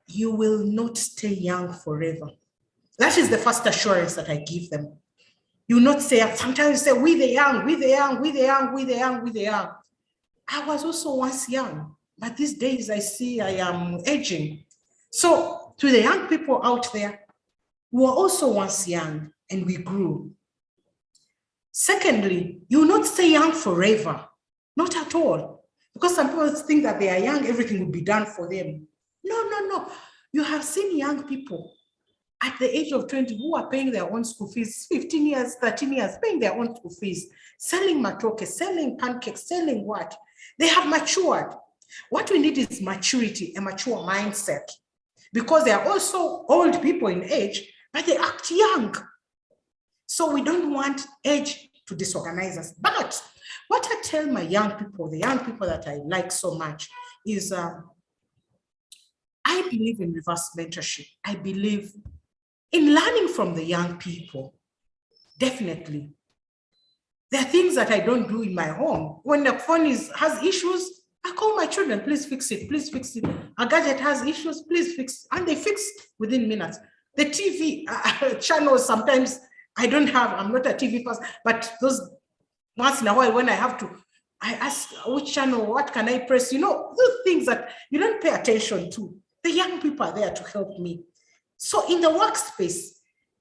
you will not stay young forever. That is the first assurance that I give them. You will not say, sometimes you say, we the young, we the young, we the young, we the young, we the young. I was also once young, but these days I see I am aging. So to the young people out there, we were also once young and we grew. Secondly, you will not stay young forever, not at all. Because some people think that they are young, everything will be done for them. No, no, no. You have seen young people at the age of 20 who are paying their own school fees, 15 years, 13 years, paying their own school fees, selling matoke, selling pancakes, selling what? They have matured. What we need is maturity, a mature mindset. Because they are also old people in age, but they act young. So we don't want age to disorganize us. But what I tell my young people, the young people that I like so much, is I believe in reverse mentorship. I believe in learning from the young people. Definitely. There are things that I don't do in my home. When the phone has issues, I call my children, please fix it, please fix it. A gadget has issues, please fix it. And they fix within minutes. The TV channels, sometimes I don't have, I'm not a TV person, but those once in a while when I have to, I ask which channel, what can I press? You know, those things that you don't pay attention to. The young people are there to help me. So in the workspace,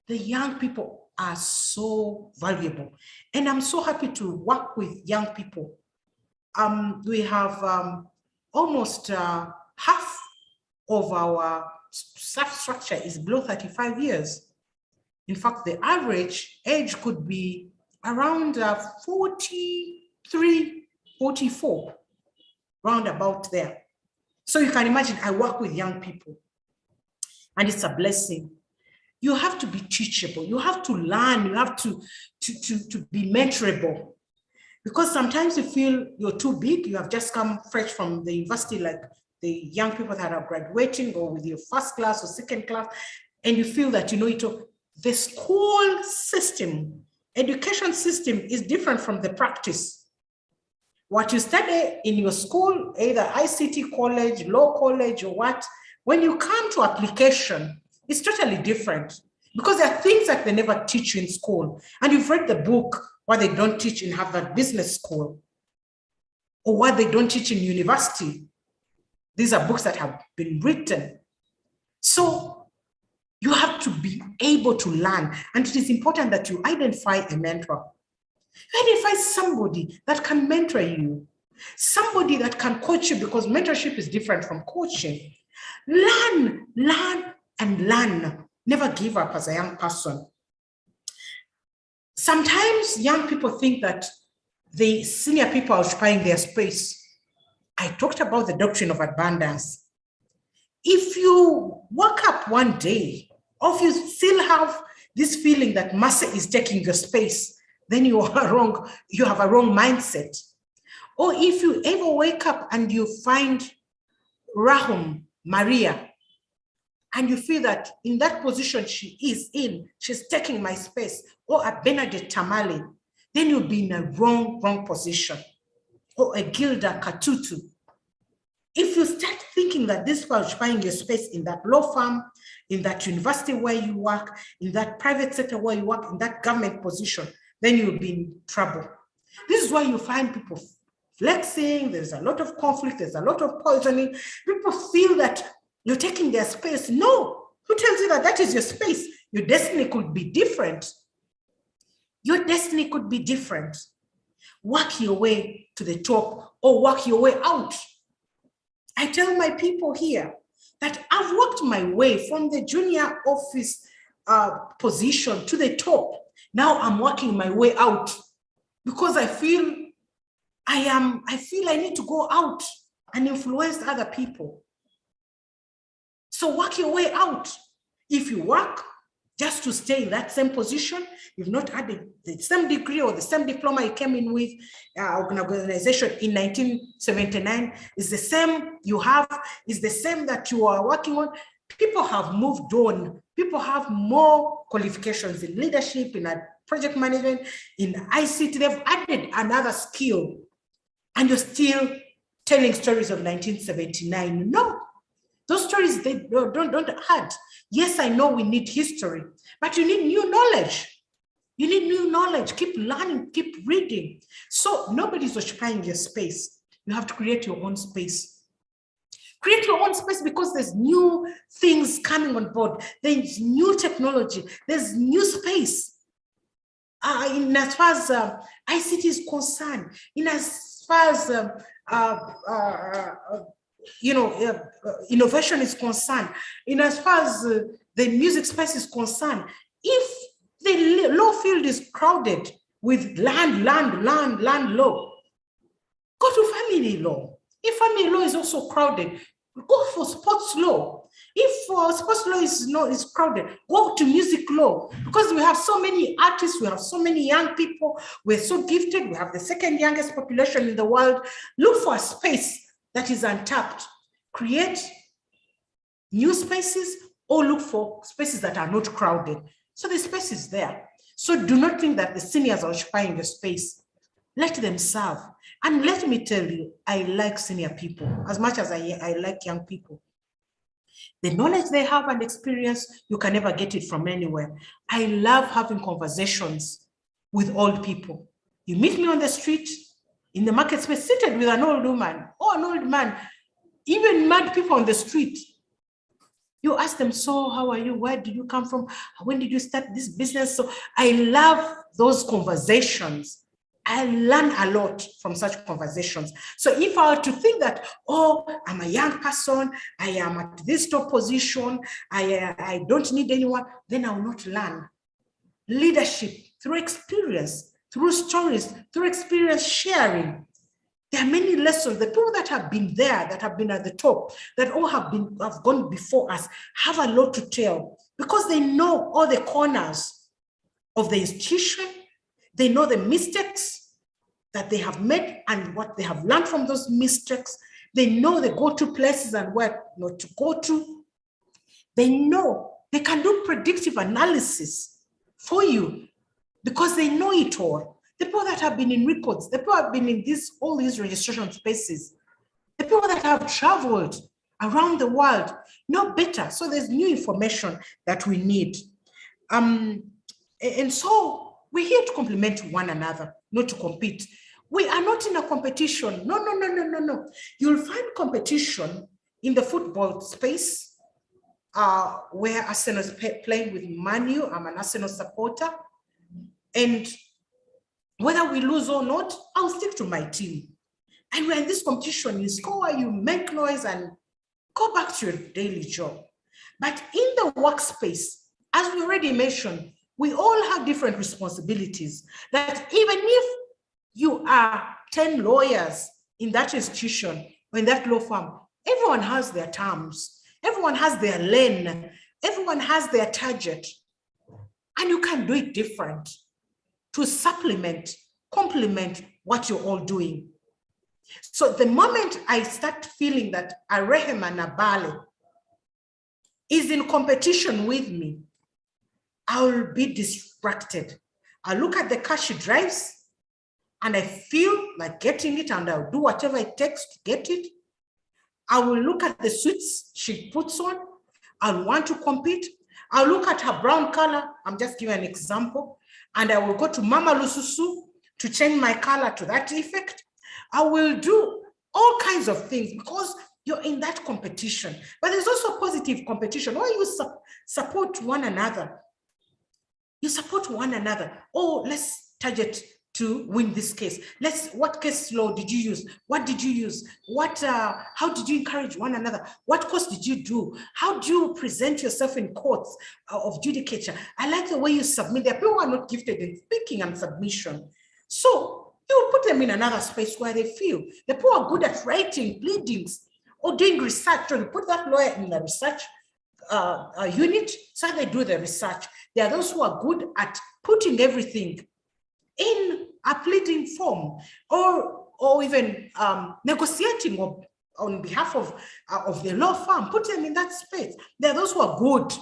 the young people are so valuable. And I'm so happy to work with young people. We have almost half of our staff structure is below 35 years. In fact, the average age could be around 43, 44, round about there. So you can imagine I work with young people and it's a blessing. You have to be teachable. You have to learn. You have to be mentorable. Because sometimes you feel you're too big. You have just come fresh from the university, like the young people that are graduating or with your first class or second class, and you feel that you know it all. The school system, education system is different from the practice. What you study in your school, either ICT college, law college, or what, when you come to application, it's totally different because there are things that they never teach you in school. And you've read the book, what they don't teach in Harvard Business School, or what they don't teach in university. These are books that have been written. So you have to be able to learn. And it is important that you identify a mentor. Identify somebody that can mentor you, somebody that can coach you, because mentorship is different from coaching. Learn, learn, and learn. Never give up as a young person. Sometimes young people think that the senior people are occupying their space. I talked about the doctrine of abundance. If you wake up one day, or if you still have this feeling that Massa is taking your space, then you are wrong. You have a wrong mindset. Or if you ever wake up and you find Rahum, Maria, and you feel that in that position she is in, she's taking my space, or a Benedict Tamale, then you'll be in a wrong position, or a Gilda Katutu. If you start thinking that this was occupying your space in that law firm, in that university where you work, in that private sector where you work, in that government position, then you'll be in trouble. This is why you find people flexing, there's a lot of conflict, there's a lot of poisoning. People feel that you're taking their space. No, who tells you that that is your space? Your destiny could be different. Your destiny could be different. Work your way to the top or work your way out. I tell my people here that I've worked my way from the junior office position to the top. Now I'm working my way out because I feel I need to go out and influence other people. So work your way out. If you work just to stay in that same position, you've not had the same degree or the same diploma you came in with, organization in 1979 is the same you have, is the same that you are working on. People have moved on. People have more qualifications in leadership, in project management, in ICT. They've added another skill, and you're still telling stories of 1979. No, those stories, they don't add. Yes, I know we need history, but you need new knowledge. You need new knowledge. Keep learning, keep reading. So nobody's occupying your space. You have to create your own space. Create your own space because there's new things coming on board. There's new technology. There's new space. In as far as ICT is concerned, in as far as innovation is concerned, in as far as the music space is concerned, if the law field is crowded with land law, go to family law. If family law is also crowded, go for sports law. If sports law is crowded, go to music law, because we have so many artists, we have so many young people, we're so gifted, we have the second youngest population in the world. Look for a space that is untapped. Create new spaces or look for spaces that are not crowded. So the space is there. So do not think that the seniors are occupying your space. Let them serve. And let me tell you, I like senior people as much as I like young people. The knowledge they have and experience, you can never get it from anywhere. I love having conversations with old people. You meet me on the street, in the market space, seated with an old woman or an old man, even mad people on the street. You ask them, so how are you? Where did you come from? When did you start this business? So I love those conversations. I learn a lot from such conversations. So if I were to think that, oh, I'm a young person, I am at this top position, I don't need anyone, then I will not learn. Leadership through experience, through stories, through experience sharing. There are many lessons. The people that have been there, that have been at the top, that all have gone before us, have a lot to tell because they know all the corners of the institution. They know the mistakes that they have made and what they have learned from those mistakes. They know the go-to places and where not to go to. They know they can do predictive analysis for you because they know it all. The people that have been in records, the people that have been in all these registration spaces, the people that have traveled around the world know better. So there's new information that we need. And so we're here to complement one another, not to compete. We are not in a competition. No. You'll find competition in the football space, where Arsenal is playing with Man U. I'm an Arsenal supporter. And whether we lose or not, I'll stick to my team. And we're in this competition, you score, you make noise, and go back to your daily job. But in the workspace, as we already mentioned, we all have different responsibilities. That even if you are 10 lawyers in that institution or in that law firm, everyone has their terms, everyone has their lane, everyone has their target, and you can do it different to supplement, complement what you're all doing. So the moment I start feeling that Arehem and Abale is in competition with me, I will be distracted. I look at the car she drives and I feel like getting it and I'll do whatever it takes to get it. I will look at the suits she puts on. I'll want to compete. I'll look at her brown color. I'm just giving an example. And I will go to Mama Lususu to change my color to that effect. I will do all kinds of things because you're in that competition. But there's also positive competition where you support one another. You support one another. Oh, let's target to win this case. What case law did you use? What did you use? How did you encourage one another? What course did you do? How do you present yourself in courts of judicature? I like the way you submit. There are people who are not gifted in speaking and submission. So you put them in another space where they feel. The people who are good at writing pleadings or doing research, so you put that lawyer in the research unit, so they do the research. There are those who are good at putting everything in a pleading form or even negotiating on behalf of the law firm. Put them in that space. There are those who are good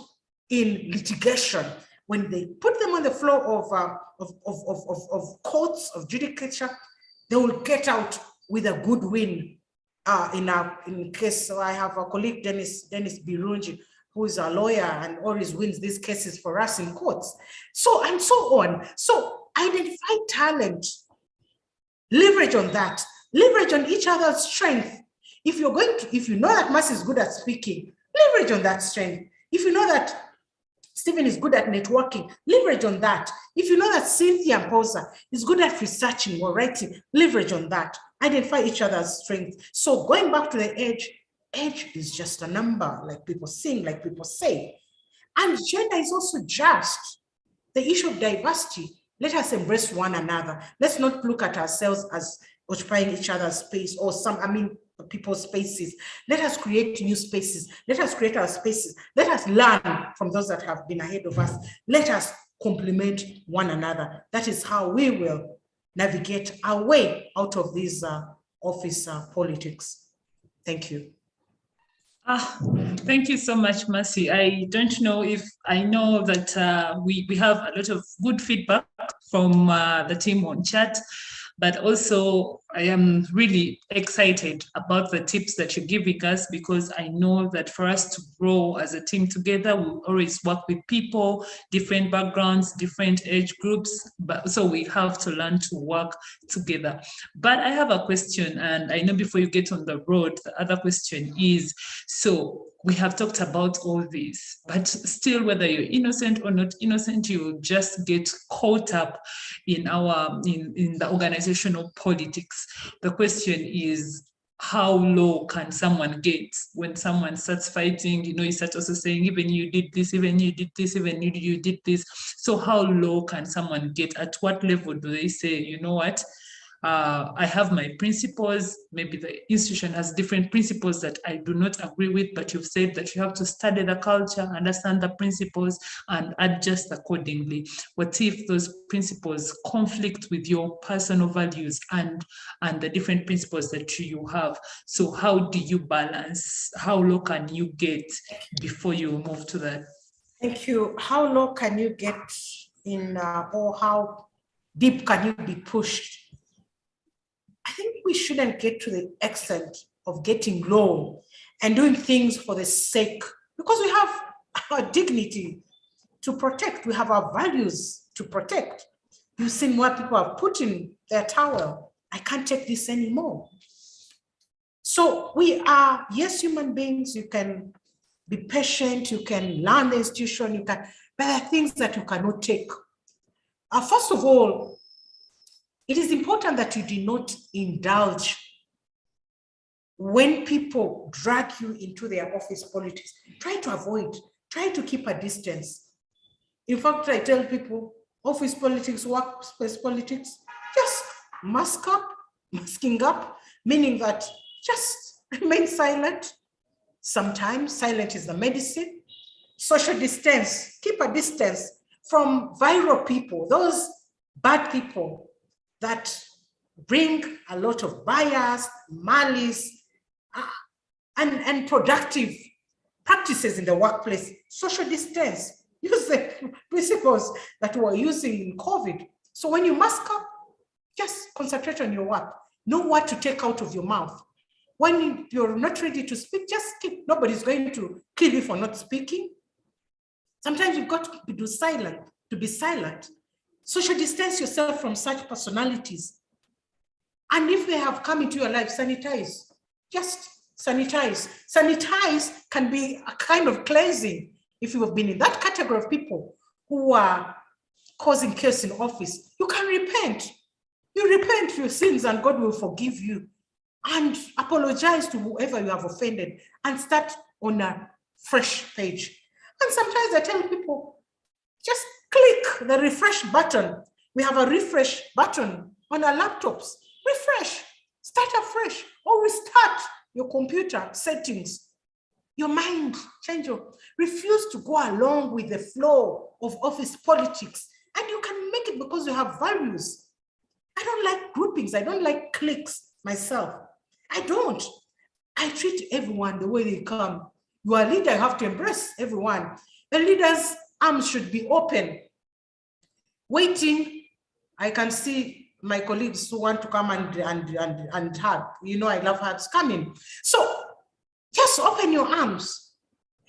in litigation. When they put them on the floor of courts of judicature, they will get out with a good win. In case, so I have a colleague, Dennis Birunji, who is a lawyer and always wins these cases for us in courts. So and so on. So identify talent, leverage on that, leverage on each other's strength. If you know that Mercy is good at speaking, leverage on that strength. If you know that Stephen is good at networking, leverage on that. If you know that Cynthia Mposa is good at researching or writing, leverage on that. Identify each other's strength. So going back to the age is just a number, like people sing, like people say. And gender is also just the issue of diversity. Let us embrace one another. Let's not look at ourselves as occupying each other's space or people's spaces. Let us create new spaces. Let us create our spaces. Let us learn from those that have been ahead of us. Let us complement one another. That is how we will navigate our way out of these office politics. Thank you. Thank you so much, Mercy. I don't know if I know that we have a lot of good feedback from the team on chat, but also I am really excited about the tips that you're giving us, because I know that for us to grow as a team together, we always work with people, different backgrounds, different age groups, so we have to learn to work together. But I have a question, and I know before you get on the road, the other question is, so we have talked about all this, but still, whether you're innocent or not innocent, you just get caught up in the organizational politics. The question is, how low can someone get when someone starts fighting? You start also saying, even you did this, even you did this, even you did this. So how low can someone get? At what level do they say, you know what? I have my principles. Maybe the institution has different principles that I do not agree with, but you've said that you have to study the culture, understand the principles, and adjust accordingly. What if those principles conflict with your personal values and the different principles that you have? So how do you balance? How low can you get before you move to that? Thank you. How low can you get in, or how deep can you be pushed? I think we shouldn't get to the extent of getting low and doing things for the sake, because we have our dignity to protect. We have our values to protect. You've seen what people have put in their towel. I can't take this anymore. So we are, yes, human beings. You can be patient. You can learn the institution. But there are things that you cannot take. First of all, it is important that you do not indulge when people drag you into their office politics. Try to avoid, try to keep a distance. In fact, I tell people, office politics, workplace politics, just masking up, meaning that just remain silent. Sometimes silent is the medicine. Social distance, keep a distance from viral people, those bad people that bring a lot of bias, malice, and productive practices in the workplace, social distance, use the principles that we were using in COVID. So when you mask up, just concentrate on your work. Know what to take out of your mouth. When you're not ready to speak, just keep. Nobody's going to kill you for not speaking. Sometimes you've got to be silent. Social distance yourself from such personalities. And if they have come into your life, sanitize. Just sanitize. Sanitize can be a kind of cleansing. If you have been in that category of people who are causing chaos in office, you can repent. You repent your sins and God will forgive you. And apologize to whoever you have offended and start on a fresh page. And sometimes I tell people, just click the refresh button. We have a refresh button on our laptops. Refresh, start afresh, or restart your computer settings. Your mind, change your, refuse to go along with the flow of office politics. And you can make it because you have values. I don't like groupings. I don't like cliques myself. I don't. I treat everyone the way they come. You are a leader, you have to embrace everyone. A leader's arms should be open. Waiting, I can see my colleagues who want to come and hug. You know, I love hugs coming. So just open your arms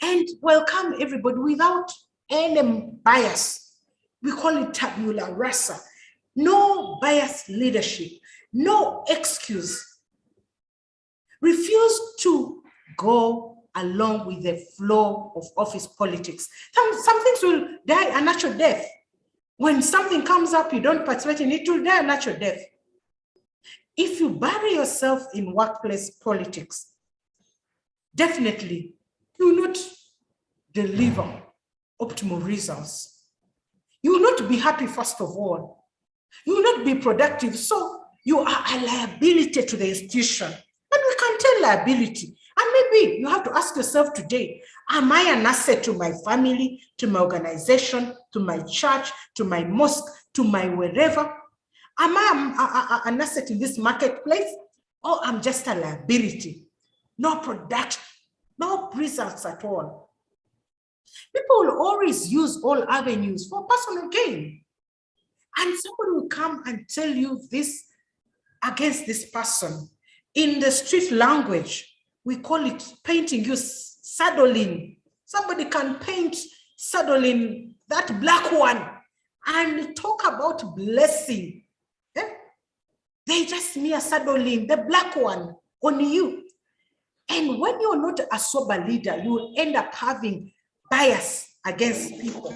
and welcome everybody without any bias. We call it tabula rasa. No biased leadership, no excuse. Refuse to go along with the flow of office politics. Some things will die a natural death. When something comes up, you don't participate in it, it will die a natural death. If you bury yourself in workplace politics, definitely you will not deliver optimal results. You will not be happy, first of all. You will not be productive, so you are a liability to the institution. And we can tell liability. And maybe you have to ask yourself today, am I an asset to my family, to my organization, to my church, to my mosque, to my wherever? Am I an asset in this marketplace? Or I'm just a liability? No production, no results at all. People will always use all avenues for personal gain. And somebody will come and tell you this against this person. In the street language, we call it painting, you saddling. Somebody can paint saddling, that black one, and talk about blessing. Eh? They just mere saddling, the black one on you. And when you're not a sober leader, you will end up having bias against people.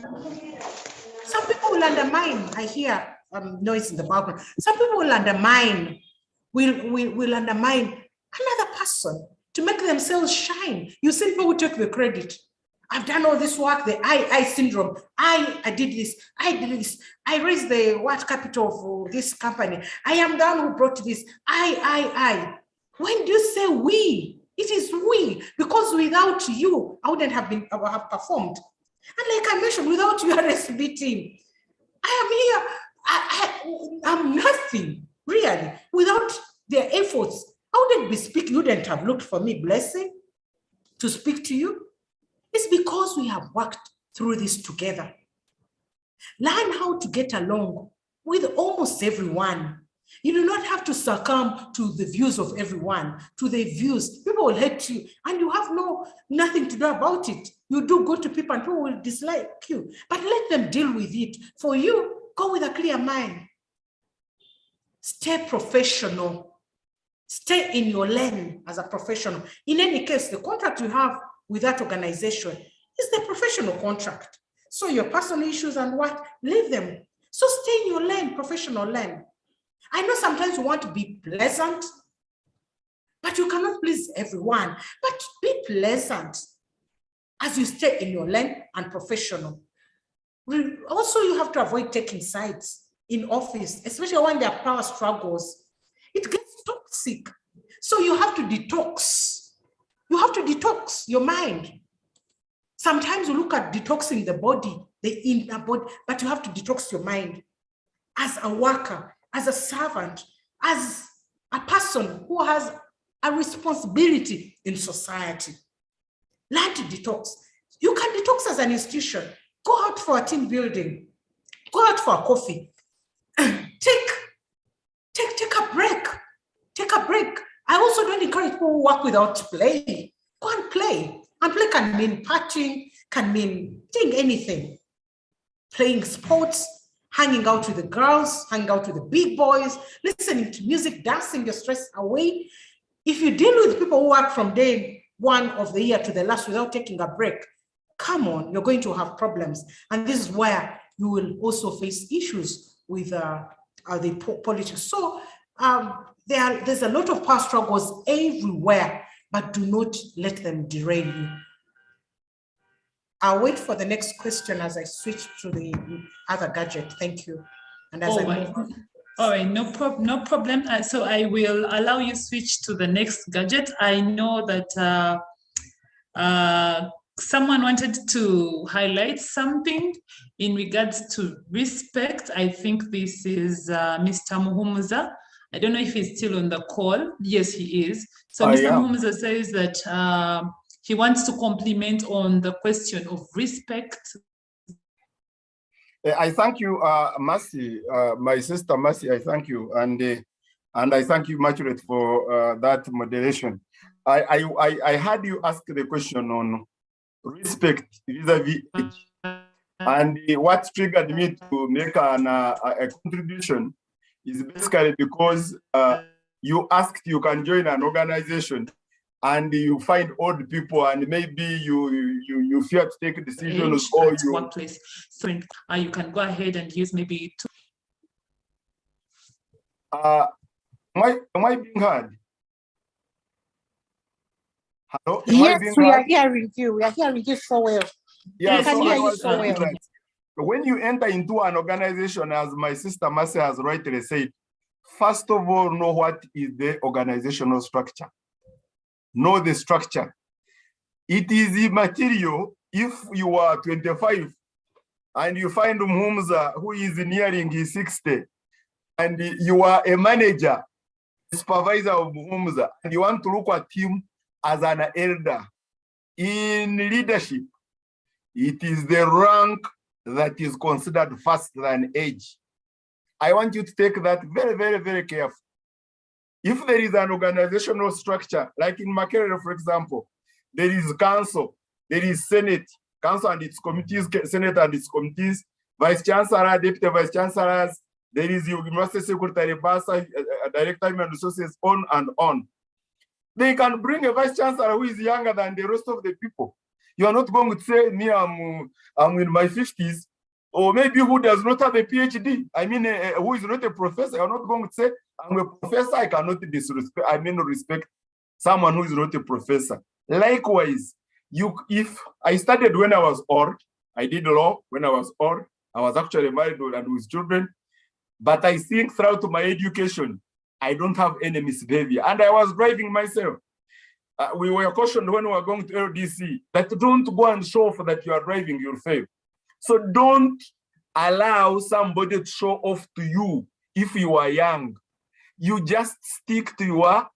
Some people will undermine, I hear noise in the background. Some people will undermine, will undermine another person to make themselves shine. You see people who take the credit. I've done all this work, the I syndrome. I did this, I raised the what capital of this company. I am the one who brought this, I. When you say we, it is we, because without you, I wouldn't have performed. And like I mentioned, without your RSB team, I am here, I'm nothing, really. Without their efforts, I wouldn't be speaking, you wouldn't have looked for me, blessing, to speak to you. It's because we have worked through this together. Learn how to get along with almost everyone. You do not have to succumb to the views of everyone, to their views. People will hate you and you have nothing to do about it. You do good to people and people will dislike you, but let them deal with it. For you, go with a clear mind. Stay professional. Stay in your lane as a professional. In any case, the contract you have with that organization is the professional contract. So your personal issues and what, leave them. So stay in your lane, professional lane. I know sometimes you want to be pleasant, but you cannot please everyone. But be pleasant as you stay in your lane and professional. Also, you have to avoid taking sides in office, especially when there are power struggles. It gets toxic. So you have to detox. You have to detox your mind. Sometimes you look at detoxing the body, the inner body, but you have to detox your mind as a worker, as a servant, as a person who has a responsibility in society. Learn to detox. You can detox as an institution. Go out for a team building. Go out for a coffee. Take a break. Take a break. I also don't encourage people who work without play. Go and play. And play can mean partying, can mean doing anything. Playing sports, hanging out with the girls, hanging out with the big boys, listening to music, dancing your stress away. If you deal with people who work from day one of the year to the last without taking a break, come on, you're going to have problems. And this is where you will also face issues with the politics. So there's a lot of power struggles everywhere, but do not let them derail you. I'll wait for the next question as I switch to the other gadget. Thank you. And as I move on. All right, no problem. So I will allow you switch to the next gadget. I know that someone wanted to highlight something in regards to respect. I think this is Mr. Muhumuza. I don't know if he's still on the call. Yes, he is. So Mr. Muhumuza says that he wants to compliment on the question of respect. I thank you, Mercy, my sister Mercy. I thank you, and I thank you, Margaret, for that moderation. I heard you ask the question on respect vis-a-vis age, and what triggered me to make a contribution is basically because you asked you can join an organization and you find old people and maybe you fear to take decisions or you workplace. So you can go ahead and use maybe two. Am I being heard? Hello? Yes, we are hearing you. We are hearing you so well. Yeah, we can hear you so well. When you enter into an organization, as my sister Mercy has rightly said, first of all, know what is the organizational structure. Know the structure. It is immaterial if you are 25 and you find Muhumuza who is nearing his 60 and you are a manager, supervisor of Muhumuza, and you want to look at him as an elder. In leadership, it is the rank that is considered first than age. I want you to take that very, very, very careful. If there is an organizational structure, like in Makerere, for example, there is council, there is Senate, council and its committees, Senate and its committees, vice chancellor, deputy vice chancellors, there is university secretary, Basa, director of human resources, on and on. They can bring a vice chancellor who is younger than the rest of the people. You are not going to say, me, I'm in my 50s, or maybe who does not have a PhD. I mean, who is not a professor. You're not going to say, I'm a professor, I cannot disrespect, respect someone who is not a professor. Likewise, if I started when I was old, I did law when I was old, I was actually married and with children, but I think throughout my education, I don't have any misbehavior. And I was driving myself. We were cautioned when we were going to LDC that don't go and show off that you are driving, you'll fail. So don't allow somebody to show off to you if you are young. You just stick to your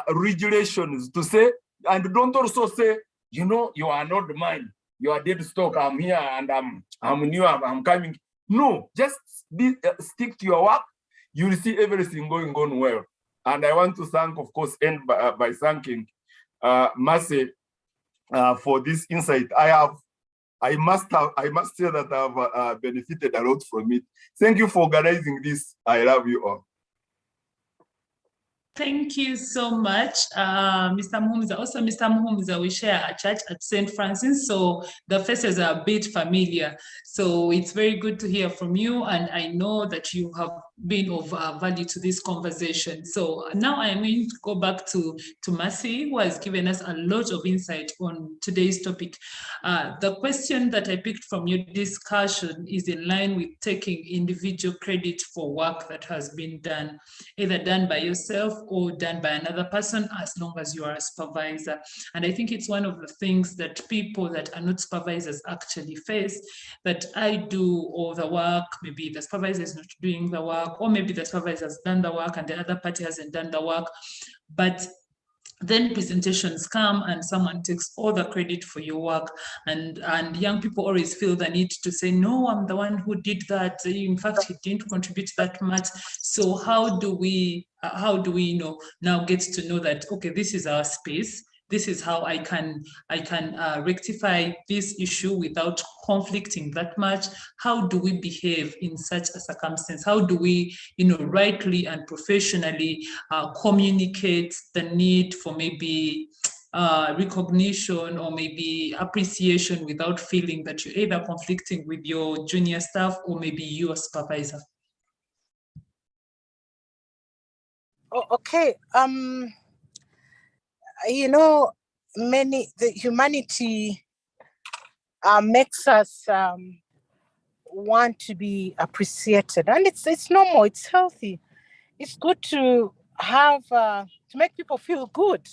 regulations to say, and don't also say, you know, you are not mine. You are dead stock. I'm here and I'm new. I'm coming. No, just stick to your work. You will see everything going on well. And I want to thank, of course, end by thanking Mercy for this insight. I must say that I've benefited a lot from it. Thank you for organizing this. I love you all. Thank you so much, Mr. Muhumuza. Also, Mr. Muhumuza, we share a church at St. Francis, so the faces are a bit familiar. So it's very good to hear from you, and I know that you have been of value to this conversation. So now I'm going to go back to Mercy, who has given us a lot of insight on today's topic. The question that I picked from your discussion is in line with taking individual credit for work that has been done, either done by yourself or done by another person, as long as you are a supervisor. And I think it's one of the things that people that are not supervisors actually face, that I do all the work, maybe the supervisor is not doing the work, or maybe the supervisor has done the work and the other party hasn't done the work. But then presentations come and someone takes all the credit for your work, and young people always feel the need to say, no, I'm the one who did that. In fact, he didn't contribute that much. So how do we now get to know that, okay, this is our space, this is how I can rectify this issue without conflicting that much? How do we behave in such a circumstance? How do we, rightly and professionally communicate the need for maybe recognition or maybe appreciation without feeling that you're either conflicting with your junior staff or maybe your supervisor? Oh, okay. The humanity makes us want to be appreciated, and it's normal. It's healthy. It's good to have to make people feel good,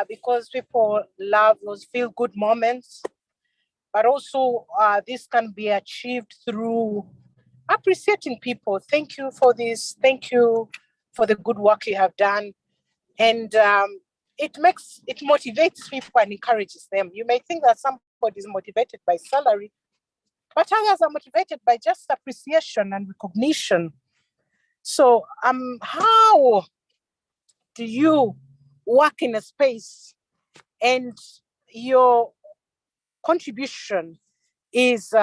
because people love those feel good moments. But also, this can be achieved through appreciating people. Thank you for this. Thank you for the good work you have done. And it motivates people and encourages them. You may think that somebody is motivated by salary, but others are motivated by just appreciation and recognition. So how do you work in a space and your contribution is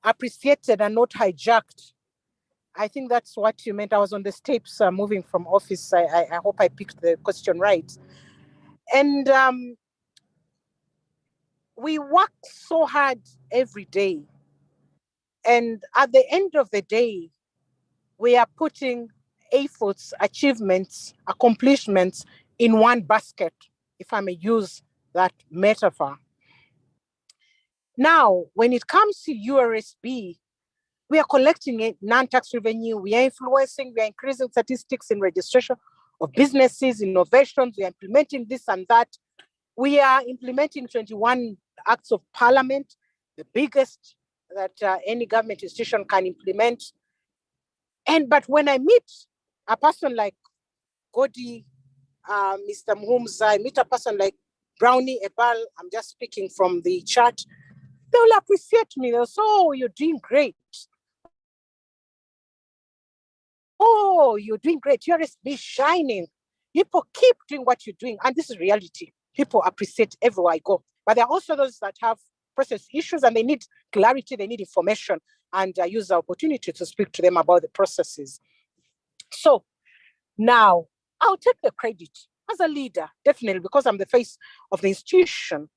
appreciated and not hijacked? I think that's what you meant. I was on the steps moving from office. I hope I picked the question right. And we work so hard every day. And at the end of the day, we are putting efforts, achievements, accomplishments in one basket, if I may use that metaphor. Now, when it comes to URSB, we are collecting non-tax revenue, we are influencing, we are increasing statistics in registration of businesses, innovations, we are implementing this and that. We are implementing 21 acts of parliament, the biggest that any government institution can implement. But when I meet a person like Godi, Mr. Mhumza, I meet a person like Brownie Ebal, I'm just speaking from the chat, they will appreciate me. They'll say, oh, you're doing great. Oh, you're doing great. You're shining. People keep doing what you're doing. And this is reality. People appreciate everywhere I go. But there are also those that have process issues and they need clarity, they need information. And I use the opportunity to speak to them about the processes. So now I'll take the credit as a leader, definitely, because I'm the face of the institution.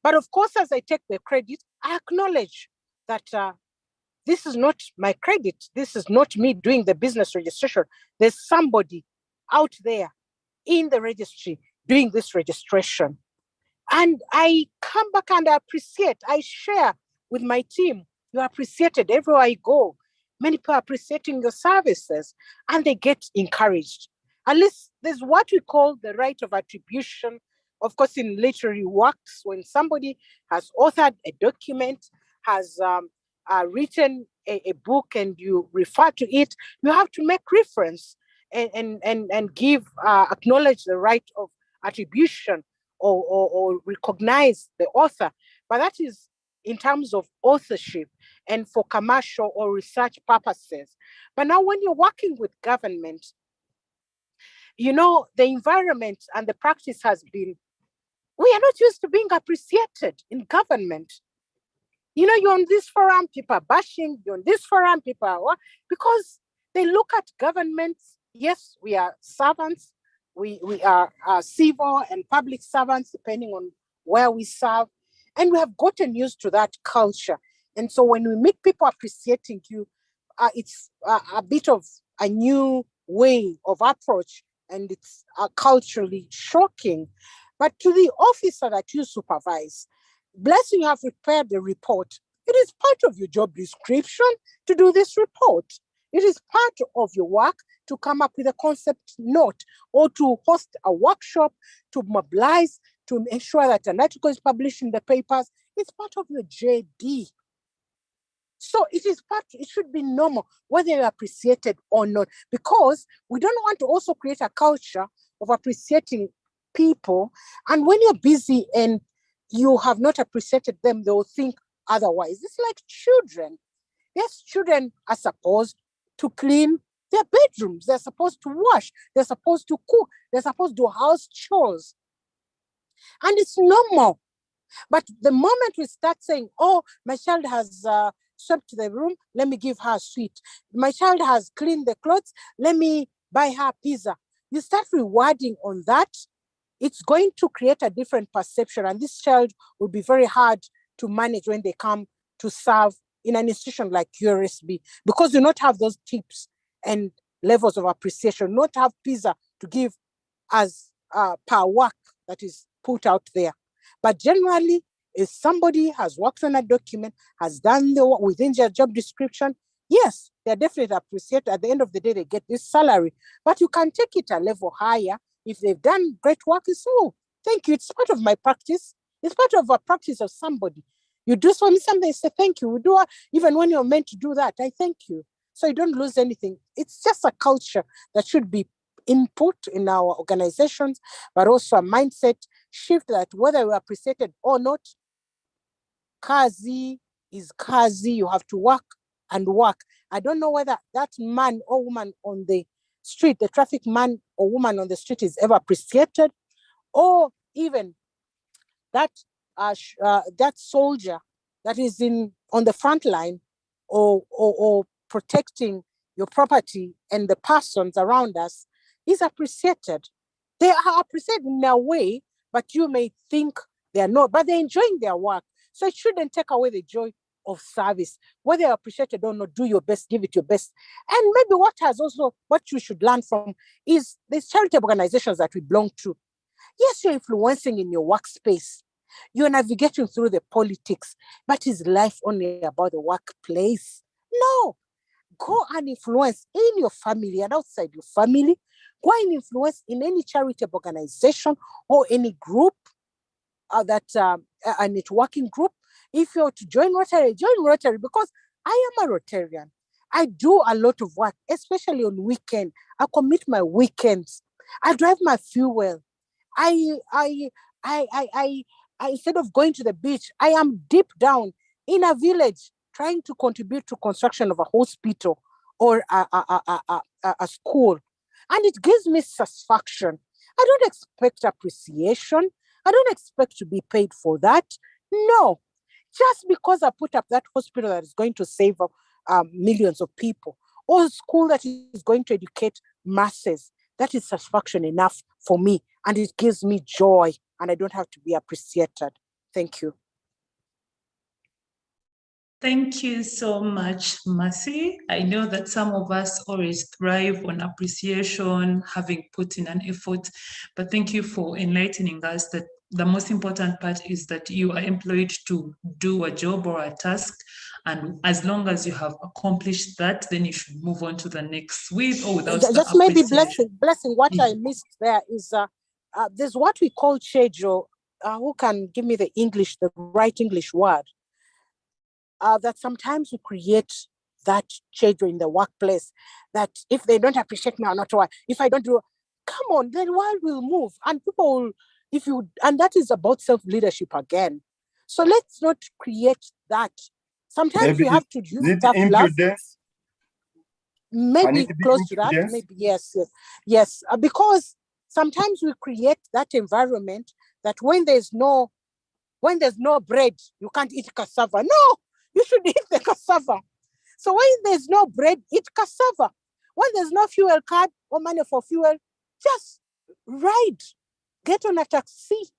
But of course, as I take the credit, I acknowledge that this is not my credit. This is not me doing the business registration. There's somebody out there in the registry doing this registration. And I come back and I appreciate, I share with my team. You are appreciated everywhere I go. Many people are appreciating your services and they get encouraged. At least there's what we call the right of attribution. Of course, in literary works, when somebody has authored a document, has written a book and you refer to it, you have to make reference and give, acknowledge the right of attribution or recognize the author. But that is in terms of authorship and for commercial or research purposes. But now when you're working with government, the environment and the practice has been, we are not used to being appreciated in government. You're on this forum, people are bashing, you're on this forum, people are what? Because they look at governments, yes, we are servants, we are civil and public servants, depending on where we serve, and we have gotten used to that culture. And so when we meet people appreciating you, it's a bit of a new way of approach, and it's culturally shocking. But to the officer that you supervise, bless you have prepared the report. It is part of your job description to do this report. It is part of your work to come up with a concept note or to host a workshop, to mobilize, to ensure that an article is published in the papers. It's part of your JD. So it should be normal, whether you're appreciated or not, because we don't want to also create a culture of appreciating people. And when you're busy and you have not appreciated them, they'll think otherwise. It's like children. Yes, children are supposed to clean their bedrooms. They're supposed to wash. They're supposed to cook. They're supposed to do house chores. And it's normal. But the moment we start saying, oh, my child has swept the room, let me give her a sweet. My child has cleaned the clothes, let me buy her pizza. You start rewarding on that, it's going to create a different perception. And this child will be very hard to manage when they come to serve in an institution like URSB, because you not have those tips and levels of appreciation, not have pizza to give as per work that is put out there. But generally, if somebody has worked on a document, has done the work within their job description, yes, they're definitely appreciated. At the end of the day, they get this salary. But you can take it a level higher. If they've done great work, you say, oh, thank you. It's part of my practice. It's part of a practice of somebody. You do for me something, say thank you. We do even when you're meant to do that, I thank you. So you don't lose anything. It's just a culture that should be input in our organizations, but also a mindset shift that whether we're appreciated or not, kazi is kazi. You have to work and work. I don't know whether that man or woman on the street, the traffic man or woman on the street is ever appreciated, or even that that soldier that is on the front line or protecting your property and the persons around us is appreciated. They are appreciated in a way, but you may think they are not, but they're enjoying their work. So it shouldn't take away the joy of service. Whether you're appreciated or not, do your best, give it your best. And maybe what you should learn from is these charity organizations that we belong to. Yes, you're influencing in your workspace. You're navigating through the politics, but is life only about the workplace? No. Go and influence in your family and outside your family. Go and influence in any charitable organization or any group a networking group. If you're to join Rotary, because I am a Rotarian. I do a lot of work, especially on weekend. I commit my weekends. I drive my fuel. I instead of going to the beach, I am deep down in a village trying to contribute to construction of a hospital or a school. And it gives me satisfaction. I don't expect appreciation. I don't expect to be paid for that. No, just because I put up that hospital that is going to save millions of people, or a school that is going to educate masses, that is satisfaction enough for me. And it gives me joy, and I don't have to be appreciated. Thank you. Thank you so much, Mercy. I know that some of us always thrive on appreciation, having put in an effort, but thank you for enlightening us that the most important part is that you are employed to do a job or a task, and as long as you have accomplished that, then you should move on to the next with or without just the maybe appreciation. blessing. What I missed there is there's what we call chejo. Who can give me the right English word? That sometimes we create that chejo in the workplace. That if they don't appreciate me or not, or if I don't do, come on, the world will move, and people will. And that is about self-leadership again. So let's not create that. Sometimes we have to use tough love. Maybe close to that. Maybe yes. Because sometimes we create that environment that when there's no bread, you can't eat cassava. No, you should eat the cassava. So when there's no bread, eat cassava. When there's no fuel card or money for fuel, just ride. Get on a taxi.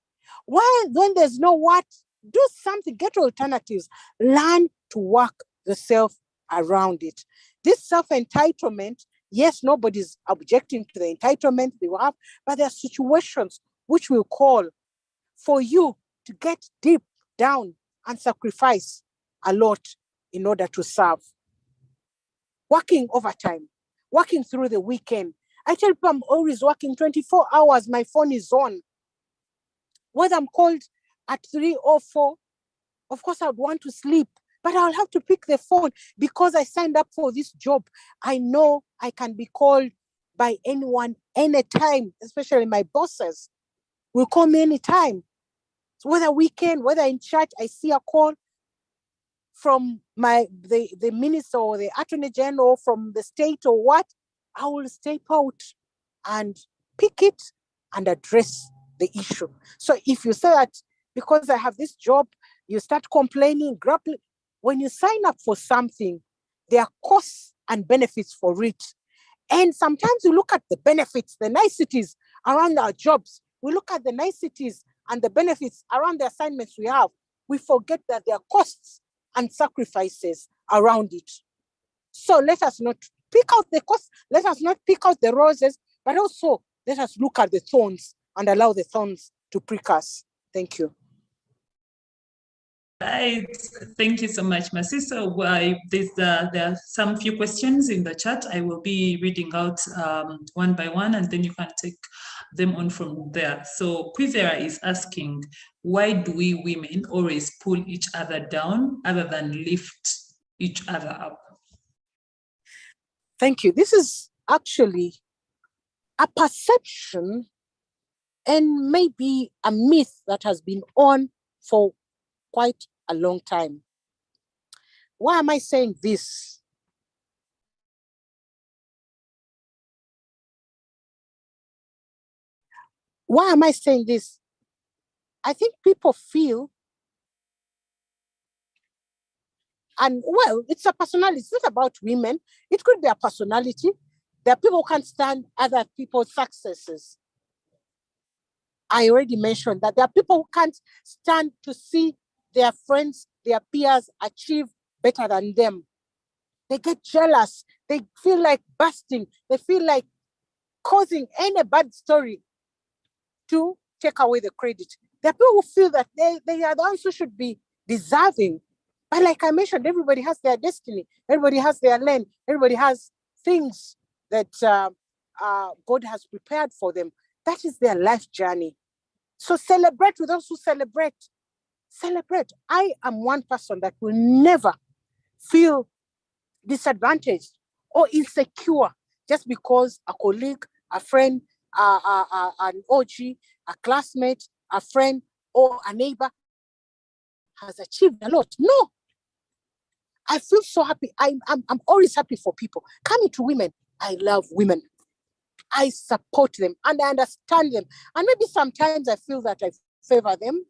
When there's no what, do something, get alternatives. Learn to work yourself around it. This self-entitlement, yes, nobody's objecting to the entitlement they will have, but there are situations which will call for you to get deep down and sacrifice a lot in order to serve. Working overtime, working through the weekend. I tell people I'm always working 24 hours, my phone is on. Whether I'm called at 3 or 4, of course I would want to sleep, but I'll have to pick the phone because I signed up for this job. I know I can be called by anyone, anytime, especially my bosses, will call me anytime. So whether weekend, whether in church, I see a call from the minister or the attorney general from the state or what, I will step out and pick it and address the issue. So if you say that because I have this job, you start complaining, grappling. When you sign up for something, there are costs and benefits for it. And sometimes we look at the benefits, the niceties around our jobs. We look at the niceties and the benefits around the assignments we have. We forget that there are costs and sacrifices around it. So let us not pick out the costs, let us not pick out the roses, but also let us look at the thorns and allow the thorns to prick us. Thank you. Right. Thank you so much, Mercy. So there are some few questions in the chat. I will be reading out one by one, and then you can take them on from there. So Quizera is asking, why do we women always pull each other down other than lift each other up? Thank you. This is actually a perception and maybe a myth that has been on for quite a long time. Why am I saying this? Why am I saying this? I think people feel, and well, it's a personality. It's not about women. It could be a personality. There are people who can't stand other people's successes. I already mentioned that there are people who can't stand to see their friends, their peers achieve better than them. They get jealous. They feel like busting. They feel like causing any bad story to take away the credit. There are people who feel that they are the ones who should be deserving. But like I mentioned, everybody has their destiny. Everybody has their lane. Everybody has things that God has prepared for them. That is their life journey. So celebrate with those who celebrate. Celebrate. I am one person that will never feel disadvantaged or insecure just because a colleague, a friend, an OG, a classmate, a friend, or a neighbor has achieved a lot. No. I feel so happy. I'm always happy for people. Coming to women, I love women. I support them and I understand them. And maybe sometimes I feel that I favor them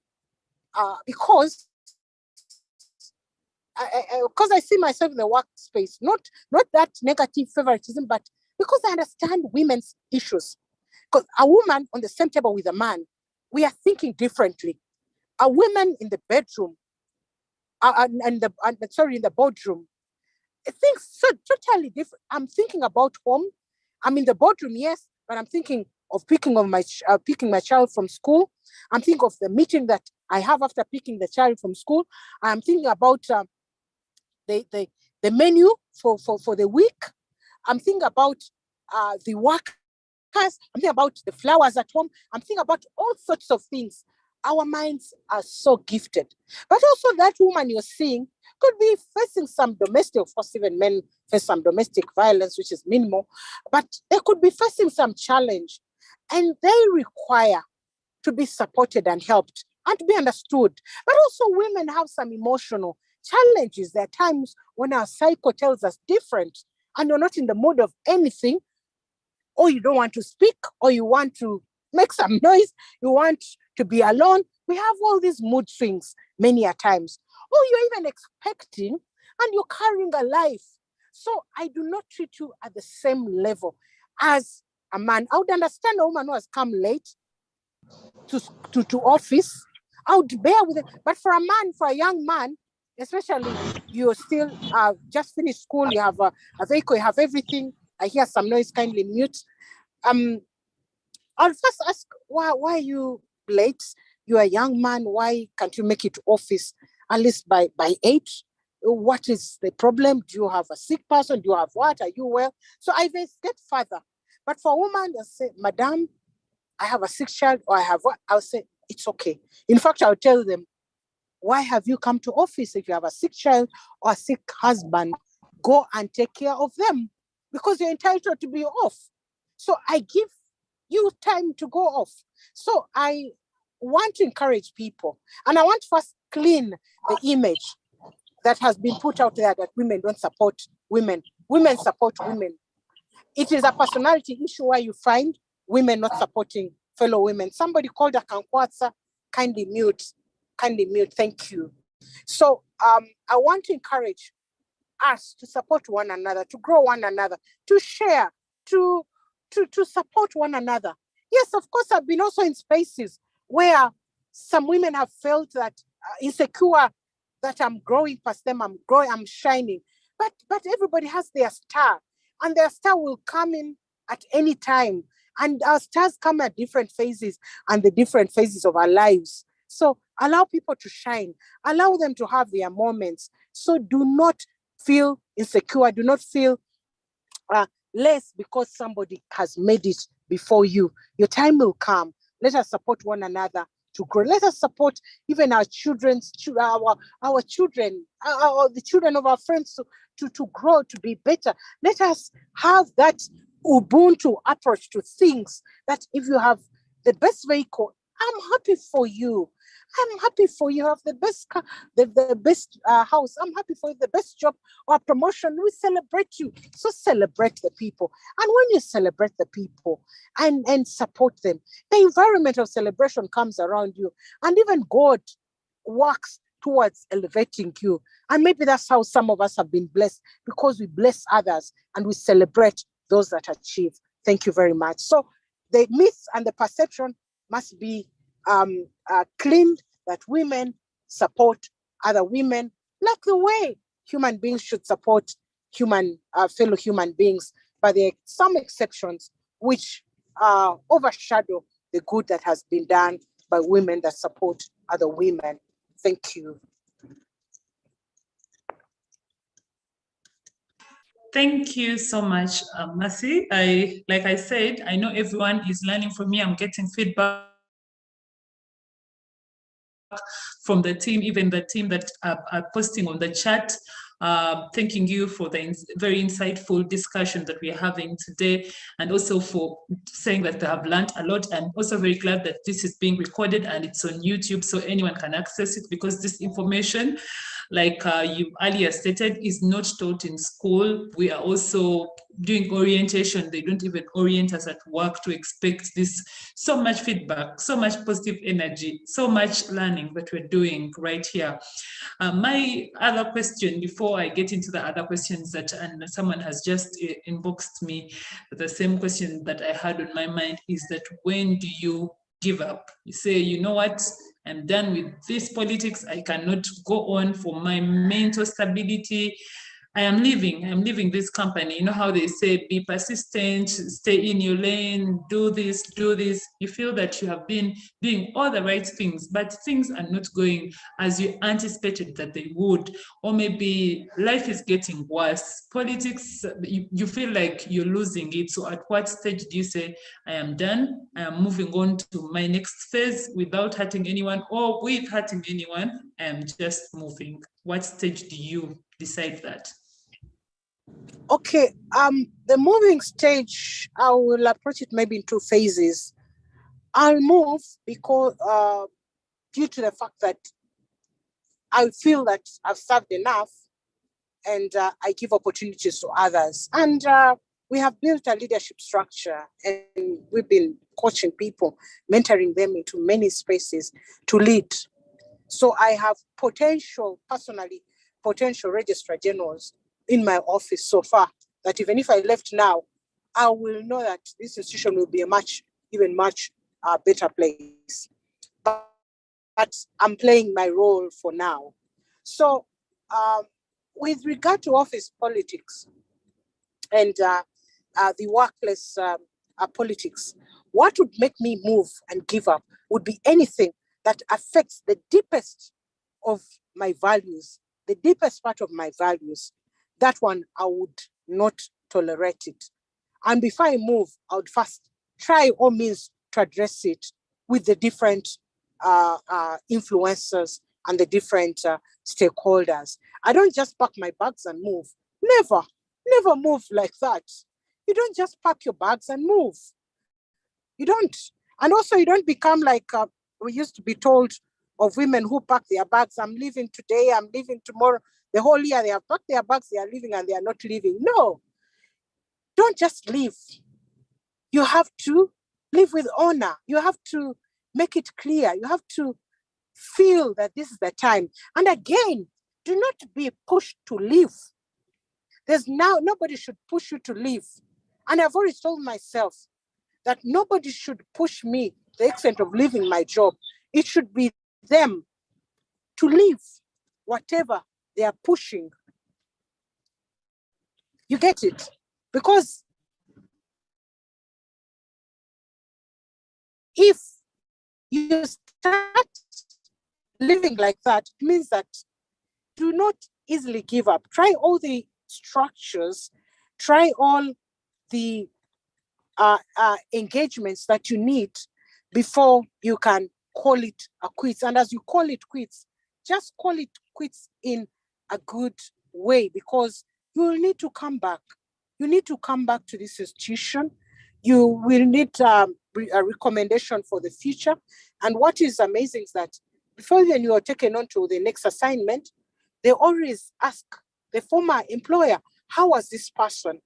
because I see myself in the workspace, not that negative favoritism, but because I understand women's issues. Because a woman on the same table with a man, we are thinking differently. A woman in the bedroom, in the boardroom, thinks so totally different. I'm thinking about home. I'm in the boardroom, yes, but I'm thinking of picking my child from school. I'm thinking of the meeting that I have after picking the child from school. I'm thinking about the menu for the week. I'm thinking about the workers. I'm thinking about the flowers at home. I'm thinking about all sorts of things. Our minds are so gifted. But also that woman you're seeing could be facing some domestic, of course, even men face some domestic violence, which is minimal, but they could be facing some challenge. And they require to be supported and helped and to be understood. But also women have some emotional challenges. There are times when our cycle tells us different and you're not in the mood of anything, or you don't want to speak, or you want to make some noise, you want to be alone. We have all these mood swings many a times. Or you're even expecting and you're carrying a life. So I do not treat you at the same level as a man. I would understand a woman who has come late to office. I would bear with it. But for a man, for a young man, especially you're still just finished school, you have a vehicle, you have everything. I hear some noise, kindly mute. I'll first ask, why are you late? You're a young man. Why can't you make it to office at least by 8? What is the problem? Do you have a sick person? Do you have what? Are you well? So I investigate further. But for a woman, I say, Madam, I have a sick child, or I have what? I'll say, it's okay. In fact, I'll tell them, why have you come to office? If you have a sick child or a sick husband, go and take care of them because you're entitled to be off. So I give you time to go off. So I want to encourage people, and I want to first clean the image that has been put out there that women don't support women. Women support women. It is a personality issue where you find women not supporting fellow women. Somebody called a Kankwatsa, kindly mute, thank you. So I want to encourage us to support one another, to grow one another, to share, to support one another. Yes, of course, I've been also in spaces where some women have felt that insecure, that I'm growing past them, I'm shining. But everybody has their star, and their star will come in at any time. And our stars come at different phases and the different phases of our lives. So allow people to shine, allow them to have their moments. So do not feel insecure, do not feel less because somebody has made it before you. Your time will come. Let us support one another to grow. Let us support even our children's our children, the children of our friends to grow, to be better. Let us have that Ubuntu approach to things, that if you have the best vehicle, I'm happy for you. I'm happy for you. Have the best car, the best house. I'm happy for you. The best job or promotion. We celebrate you. So celebrate the people. And when you celebrate the people and support them, the environment of celebration comes around you. And even God works towards elevating you. And maybe that's how some of us have been blessed, because we bless others and we celebrate those that achieve. Thank you very much. So the myth and the perception must be cleaned, that women support other women like the way human beings should support fellow human beings. But there are some exceptions which overshadow the good that has been done by women that support other women. Thank you. Thank you so much, Mercy. Like I said, I know everyone is learning from me. I'm getting feedback from the team, even the team that are posting on the chat. Thanking you for the very insightful discussion that we're having today, and also for saying that they have learned a lot. I'm also very glad that this is being recorded and it's on YouTube, so anyone can access it, because this information, like you earlier stated, is not taught in school. We are also doing orientation. They don't even orient us at work to expect this. So much feedback, so much positive energy, so much learning that we're doing right here. My other question, before I get into the other questions and someone has just inboxed me, the same question that I had on my mind is that, when do you give up? You say, you know what, I'm done with this politics. I cannot go on for my mental stability. I am leaving this company. You know how they say, be persistent, stay in your lane, do this. You feel that you have been doing all the right things, but things are not going as you anticipated that they would, or maybe life is getting worse. Politics, you feel like you're losing it. So at what stage do you say, I am done, I am moving on to my next phase without hurting anyone, or with hurting anyone, I am just moving? What stage do you decide that? Okay, the moving stage, I will approach it maybe in two phases. I'll move because due to the fact that I feel that I've served enough, and I give opportunities to others. And we have built a leadership structure, and we've been coaching people, mentoring them into many spaces to lead. So I have potential registrar generals in my office so far, that even if I left now, I will know that this institution will be a much better place. But I'm playing my role for now. So with regard to office politics and the workplace politics, what would make me move and give up would be anything that affects the deepest of my values, the deepest part of my values. That one, I would not tolerate it. And before I move, I would first try all means to address it with the different influencers and the different stakeholders. I don't just pack my bags and move. Never move like that. You don't just pack your bags and move. You don't. And also you don't become like we used to be told of women who pack their bags. I'm leaving today, I'm leaving tomorrow. The whole year they have packed their bags, they are leaving and they are not leaving. No, don't just leave. You have to live with honor. You have to make it clear. You have to feel that this is the time. And again, do not be pushed to leave. Nobody should push you to leave. And I've always told myself that nobody should push me to the extent of leaving my job. It should be them to leave whatever they are pushing. You get it? Because if you start living like that, it means that do not easily give up. Try all the structures, try all the engagements that you need before you can call it a quits. And as you call it quits, just call it quits in a good way, because you will need to come back. You need to come back to this institution. You will need a recommendation for the future. And what is amazing is that before then you are taken on to the next assignment, they always ask the former employer, how was this person?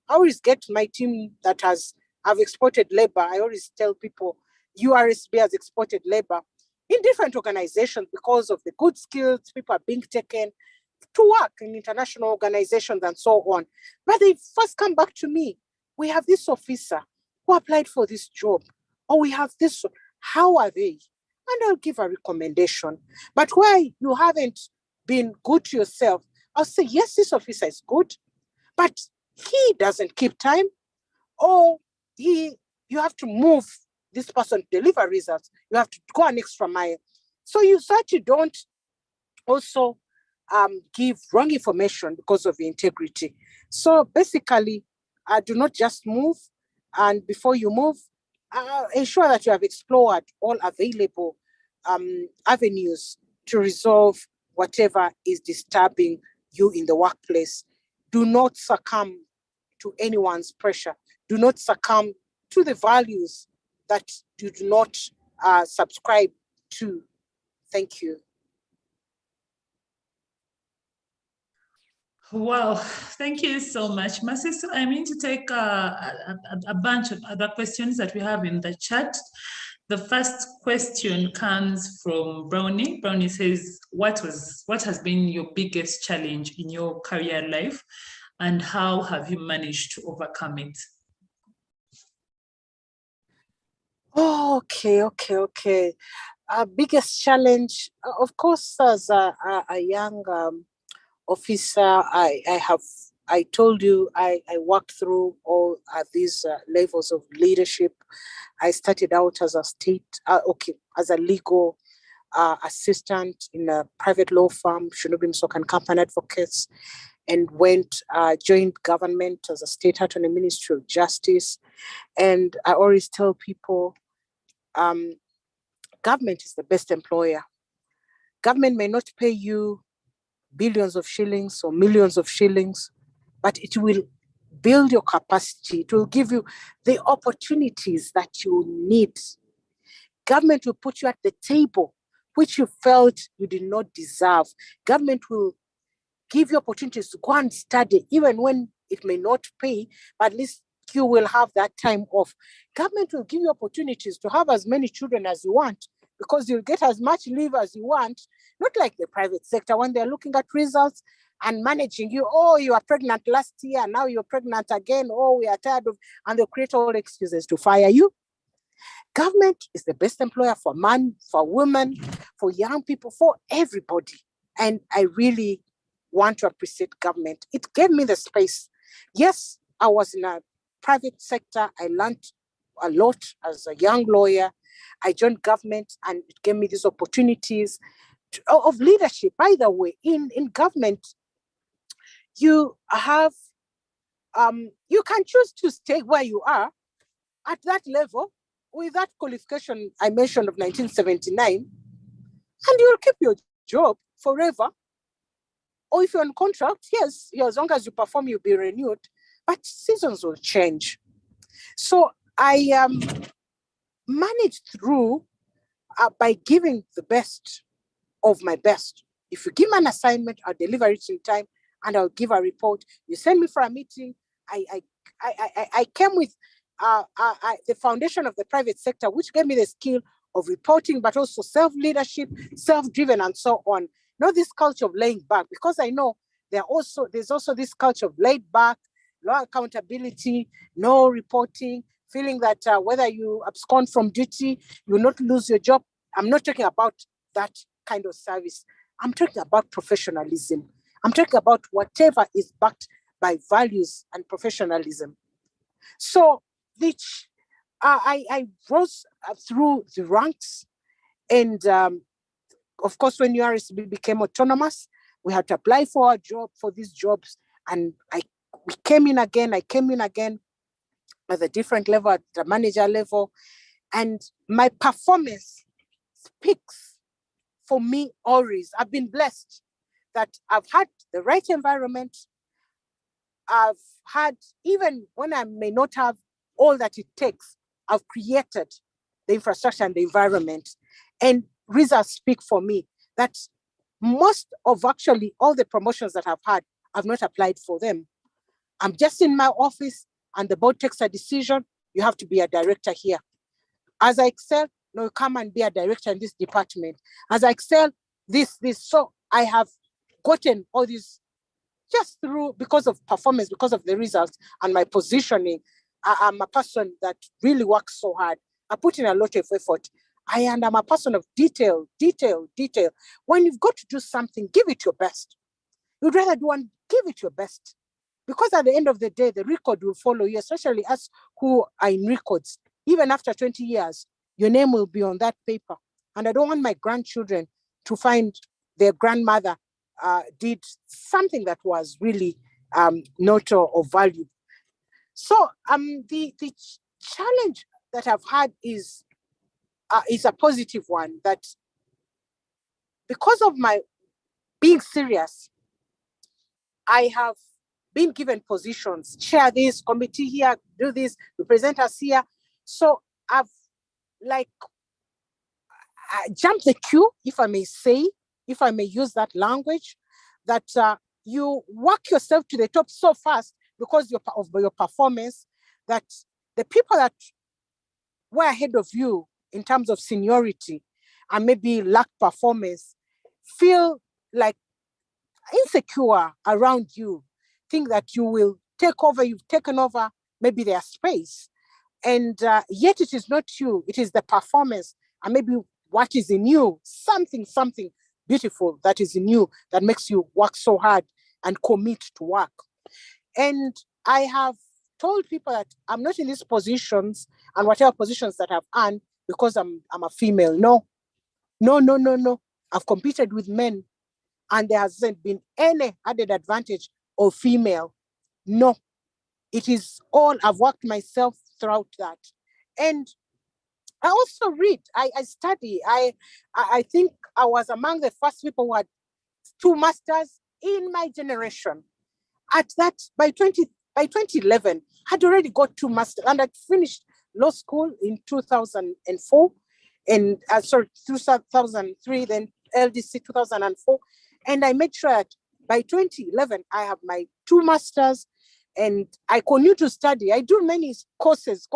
I always get my team that have exported labor. I always tell people, URSB has exported labor in different organizations because of the good skills. People are being taken to work in international organizations and so on. But they first come back to me. We have this officer who applied for this job, or we have this, how are they? And I'll give a recommendation. But where you haven't been good to yourself, I'll say, yes, this officer is good, but he doesn't keep time, or you have to move this person to deliver results. You have to go an extra mile. So you certainly don't also give wrong information because of the integrity. So basically, do not just move. And before you move, ensure that you have explored all available avenues to resolve whatever is disturbing you in the workplace. Do not succumb to anyone's pressure. Do not succumb to the values that you do not subscribe to. Thank you. Wow, thank you so much, Mercy. So I'm going to take a bunch of other questions that we have in the chat. The first question comes from Brownie. Brownie says, what has been your biggest challenge in your career life, and how have you managed to overcome it? Oh, okay. Biggest challenge, of course, as a young officer, I told you I worked through all these levels of leadership. I started out as as a legal assistant in a private law firm, Shinobi Msoka & Company Advocates, and joined government as a state attorney, Ministry of Justice. And I always tell people, government is the best employer. Government may not pay you billions of shillings or millions of shillings, but it will build your capacity. It will give you the opportunities that you need. Government will put you at the table, which you felt you did not deserve. Government will give you opportunities to go and study, even when it may not pay, but at least you will have that time off. Government will give you opportunities to have as many children as you want, because you'll get as much leave as you want, not like the private sector when they're looking at results and managing you. Oh, you are pregnant last year, now you're pregnant again. Oh, we are tired of, and they'll create all excuses to fire you. Government is the best employer for men, for women, for young people, for everybody. And I really want to appreciate government. It gave me the space. Yes, I was in a private sector. I learned a lot as a young lawyer. I joined government and it gave me these opportunities of leadership. By the way, in government, you have, you can choose to stay where you are at that level with that qualification I mentioned of 1979, and you'll keep your job forever. Or if you're on contract, yes, as long as you perform, you'll be renewed, but seasons will change. So I manage through by giving the best of my best. If you give me an assignment, I'll deliver it in time and I'll give a report. You send me for a meeting, I came with the foundation of the private sector, which gave me the skill of reporting, but also self-leadership, self-driven, and so on. Not this culture of laying back, because I know there's also this culture of laid back, no accountability, no reporting, feeling that whether you abscond from duty, you will not lose your job. I'm not talking about that kind of service. I'm talking about professionalism. I'm talking about whatever is backed by values and professionalism. So I rose through the ranks, and of course, when URSB became autonomous, we had to apply for these jobs, and I came in again at a different level, at the manager level, and my performance speaks for me always. I've been blessed that I've had the right environment. I've had, even when I may not have all that it takes, I've created the infrastructure and the environment. And results speak for me that most of actually all the promotions that I've had, I've not applied for them. I'm just in my office and the board takes a decision, you have to be a director here. As I excel, no, come and be a director in this department. As I excel, this. So I have gotten all these just because of performance, because of the results and my positioning. I'm a person that really works so hard. I put in a lot of effort. I'm a person of detail. When you've got to do something, give it your best. You'd rather do one, give it your best. Because at the end of the day, the record will follow you, especially us who are in records. Even after 20 years, your name will be on that paper. And I don't want my grandchildren to find their grandmother did something that was really not of value. So the challenge that I've had is a positive one, that because of my being serious, I have been given positions, chair this, committee here, do this, represent us here. So I've jumped the queue, if I may say, if I may use that language, that you work yourself to the top so fast because of your performance, that the people that were ahead of you in terms of seniority and maybe lack performance feel like insecure around you, think that you will take over, you've taken over maybe their space. And yet it is not you, it is the performance and maybe what is in you, something beautiful that is in you that makes you work so hard and commit to work. And I have told people that I'm not in these positions and whatever positions that I've earned because I'm a female. No. I've competed with men and there hasn't been any added advantage of female. No, it is all, I've worked myself throughout that. And I also read, I study. I think I was among the first people who had 2 masters in my generation. At that, by 2011, I'd already got 2 masters, and I'd finished law school in 2004, and 2003, then LDC 2004. And I made sure that by 2011, I have my 2 masters, and I continue to study. I do many courses.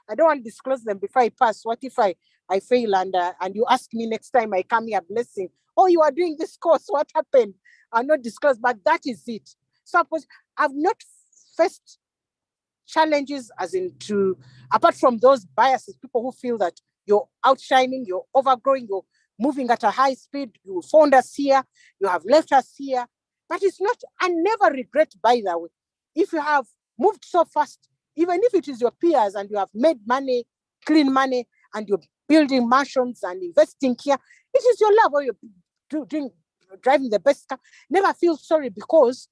I don't want to disclose them before I pass. What if I fail and you ask me next time I come here, blessing, oh, you are doing this course, what happened? I'll not disclose, but that is it. So I've not faced challenges as into, apart from those biases, people who feel that you're outshining, you're overgrowing, you're moving at a high speed, you found us here, you have left us here. But it's not, I never regret, by the way. If you have moved so fast, even if it is your peers and you have made money, clean money, and you're building mansions and investing here, it is your love, or you're driving the best car. Never feel sorry because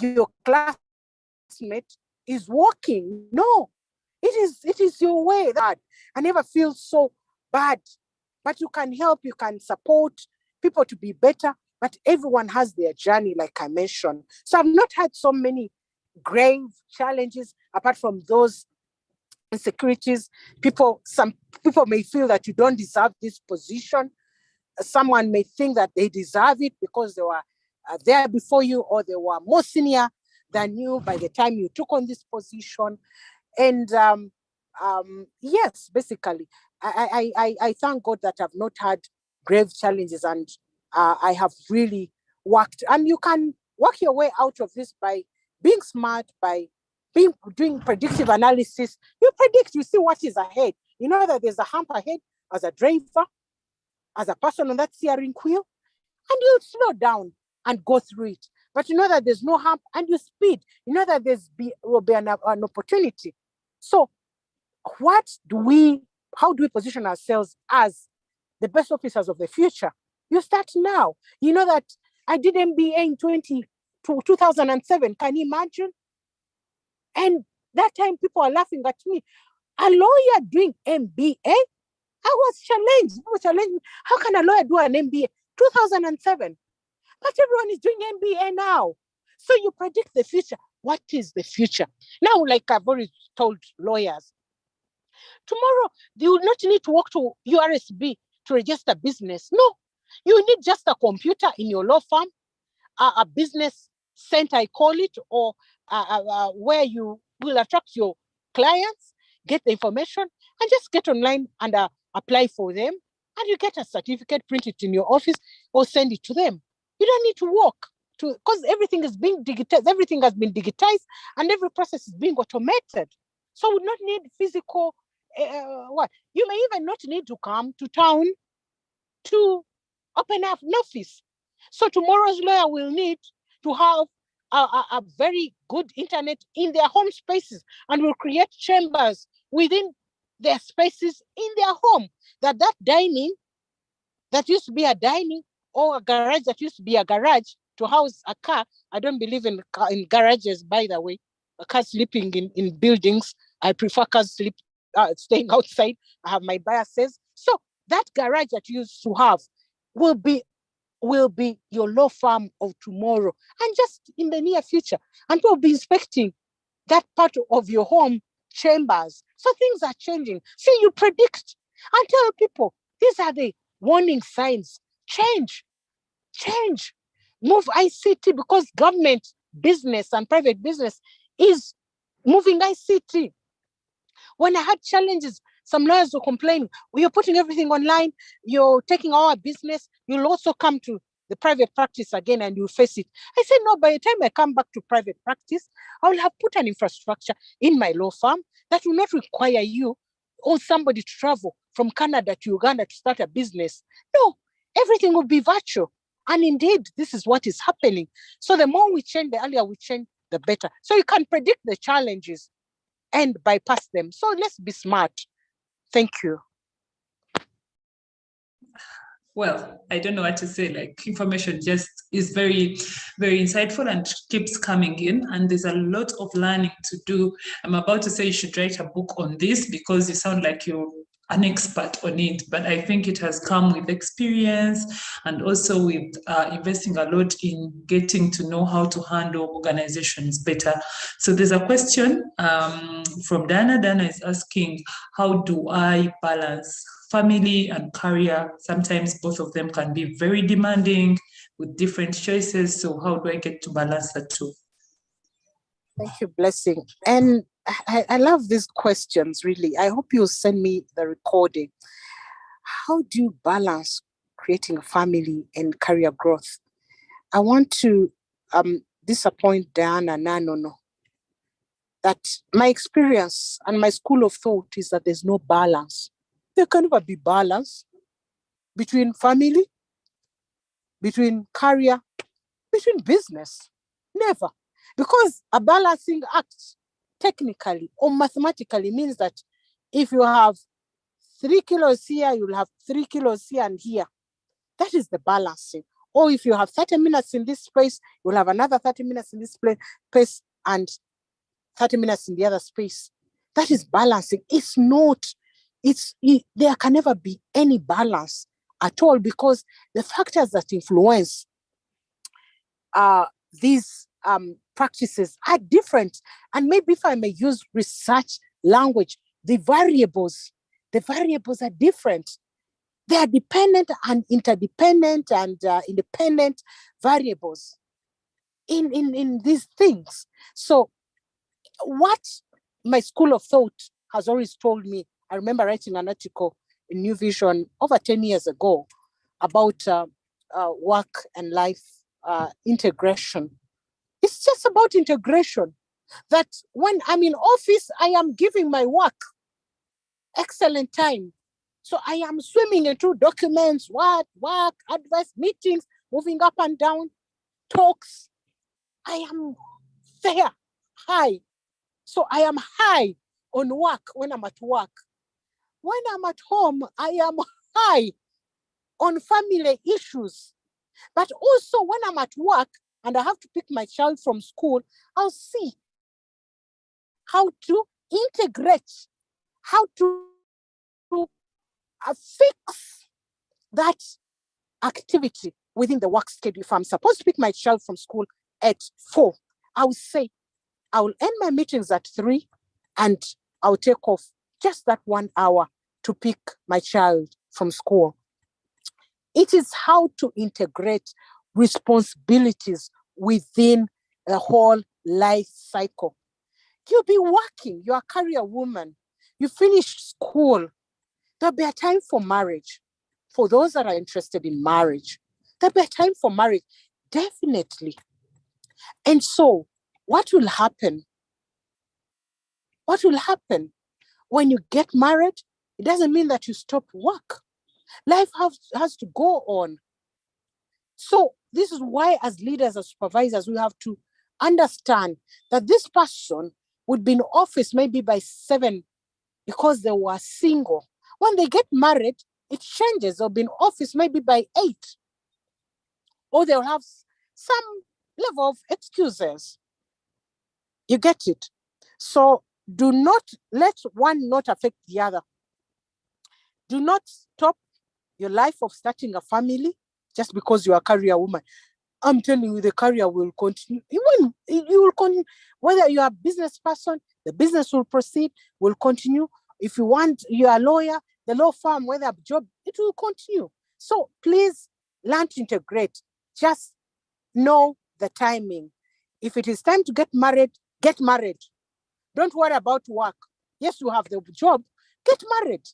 your classmate is walking. No, it is your way. That I never feel so bad, but you can help, you can support people to be better. But everyone has their journey, like I mentioned. So I've not had so many grave challenges apart from those insecurities. Some people may feel that you don't deserve this position. Someone may think that they deserve it because they were there before you, or they were more senior than you by the time you took on this position. And yes, basically, I thank God that I've not had grave challenges, and I have really worked. And you can work your way out of this by being smart, by doing predictive analysis. You predict, you see what is ahead. You know that there's a hump ahead as a driver, as a person on that steering wheel, and you slow down and go through it. But you know that there's no hump, and you speed. You know that will be an opportunity. So how do we position ourselves as the best officers of the future? You start now. You know that I did MBA in 2007. Can you imagine? And that time people are laughing at me. A lawyer doing MBA? I was challenged. People challenged me. How can a lawyer do an MBA? 2007. But everyone is doing MBA now. So you predict the future. What is the future? Now, like I've already told lawyers, tomorrow you will not need to walk to URSB to register business. No, you need just a computer in your law firm, a business center, I call it, or where you will attract your clients, get the information, and just get online and apply for them. And you get a certificate, print it in your office, or send it to them. You don't need to walk because everything is being digitized. Everything has been digitized, and every process is being automated. So we would not need physical. What you may even not need to come to town to open up an office. So tomorrow's lawyer will need to have a very good internet in their home spaces, and will create chambers within their spaces in their home. That dining that used to be a dining, or a garage that used to be a garage to house a car. I don't believe in garages, by the way. A car sleeping in buildings. I prefer cars staying outside. I have my biases. So that garage that you used to have will be your law firm of tomorrow, and just in the near future. And we'll be inspecting that part of your home chambers. So things are changing. So you predict and tell people, these are the warning signs. Change. Move ICT, because government business and private business is moving ICT. When I had challenges, some lawyers were complaining, well, you're putting everything online, you're taking our business, you'll also come to the private practice again and you'll face it. I said, no, by the time I come back to private practice, I will have put an infrastructure in my law firm that will not require you or somebody to travel from Canada to Uganda to start a business. No, everything will be virtual. And indeed, this is what is happening. So the more we change, the earlier we change, the better. So you can predict the challenges and bypass them. So let's be smart. Thank you. Well, I don't know what to say. Like, information just is very, very insightful and keeps coming in. And there's a lot of learning to do. I'm about to say you should write a book on this because you sound like you're an expert on it. But I think it has come with experience and also with investing a lot in getting to know how to handle organizations better. So there's a question from Dana. Dana is asking, how do I balance family and career? Sometimes both of them can be very demanding with different choices. So how do I get to balance the two? Thank you, Blessing. And I love these questions, really. I hope you'll send me the recording. How do you balance creating a family and career growth? I want to disappoint Diana Nanono that my experience and my school of thought is that there's no balance. There can never be balance between family, between career, between business. Never. Because a balancing act, technically or mathematically, means that if you have 3 kilos here, you'll have 3 kilos here and here. That is the balancing. Or if you have 30 minutes in this space, you'll have another 30 minutes in this space and 30 minutes in the other space. That is balancing. It's not. There can never be any balance at all, because the factors that influence these practices are different. And maybe if I may use research language, the variables are different. They are dependent and interdependent and independent variables in these things. So what my school of thought has always told me, I remember writing an article in New Vision over 10 years ago about work and life integration. It's just about integration. That when I'm in office, I am giving my work excellent time. So I am swimming into documents, work, advice, meetings, moving up and down, talks. I am there, high. So I am high on work when I'm at work. When I'm at home, I am high on family issues. But also when I'm at work and I have to pick my child from school, I'll see how to integrate, how to fix that activity within the work schedule. If I'm supposed to pick my child from school at 4, I will say, I will end my meetings at 3 and I'll take off just that 1 hour to pick my child from school. It is how to integrate responsibilities within a whole life cycle. You'll be working, you're a career woman, you finish school, there'll be a time for marriage. For those that are interested in marriage, there'll be a time for marriage, definitely. And so what will happen? What will happen when you get married? It doesn't mean that you stop work. Life has to go on. So this is why as leaders, as supervisors, we have to understand that this person would be in office maybe by 7 because they were single. When they get married, it changes. They'll be in office maybe by 8. Or they'll have some level of excuses. You get it? So do not let one not affect the other. Do not stop your life of starting a family just because you are a career woman. I'm telling you, the career will continue. Even you will continue. Whether you are a business person, the business will proceed, will continue. If you want, you are a lawyer, the law firm, whether a job, it will continue. So please learn to integrate. Just know the timing. If it is time to get married, get married. Don't worry about work. Yes, you have the job. Get married.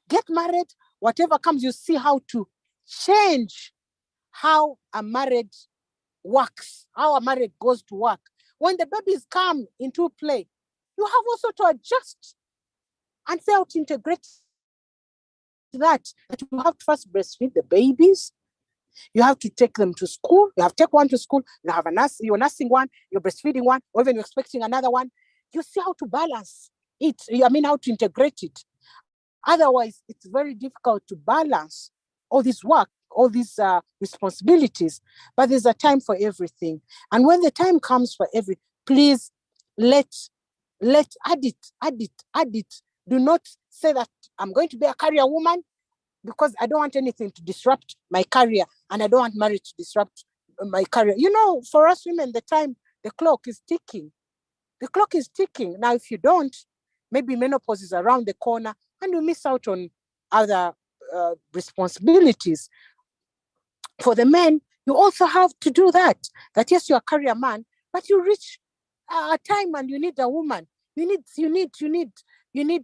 Get married. Whatever comes, you see how to change how a marriage works, how a marriage goes to work. When the babies come into play, you have also to adjust and say how to integrate that you have to first breastfeed the babies. You have to take them to school. You have to take one to school. You have a nurse, you're nursing one, you're breastfeeding one, or even you're expecting another one. You see how to balance it. I mean, how to integrate it. Otherwise, it's very difficult to balance all this work, all these responsibilities. But there's a time for everything. And when the time comes for please add it. Do not say that I'm going to be a career woman because I don't want anything to disrupt my career and I don't want marriage to disrupt my career. You know, for us women, the clock is ticking. The clock is ticking. Now, if you don't, maybe menopause is around the corner and you miss out on other responsibilities. For the men, you also have to do that. That yes, you're a career man, but you reach a time and you need a woman. You need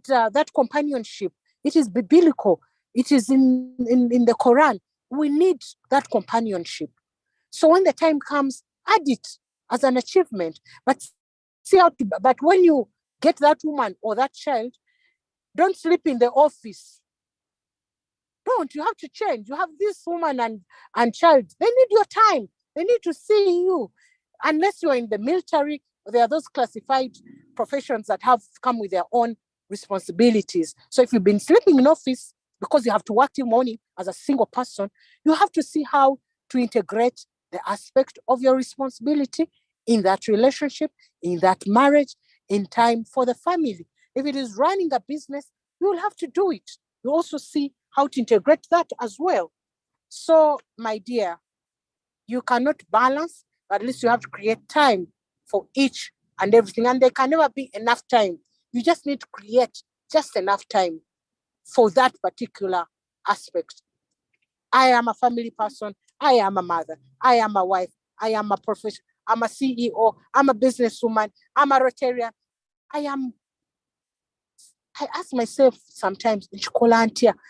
that companionship. It is biblical. It is in the Quran. We need that companionship. So when the time comes, add it as an achievement. But but when you get that woman or that child, don't sleep in the office. Don't. You have to change. You have this woman and child. They need your time. They need to see you. Unless you're in the military, there are those classified professions that have come with their own responsibilities. So if you've been sleeping in office because you have to work till morning as a single person, you have to see how to integrate the aspect of your responsibility in that relationship, in that marriage, in time for the family. If it is running a business, you will have to do it. You also see how to integrate that as well. So, my dear, you cannot balance, but at least you have to create time for each and everything. And there can never be enough time. You just need to create just enough time for that particular aspect. I am a family person. I am a mother. I am a wife. I am a professional. I'm a CEO. I'm a businesswoman. I'm a Rotarian. I ask myself sometimes,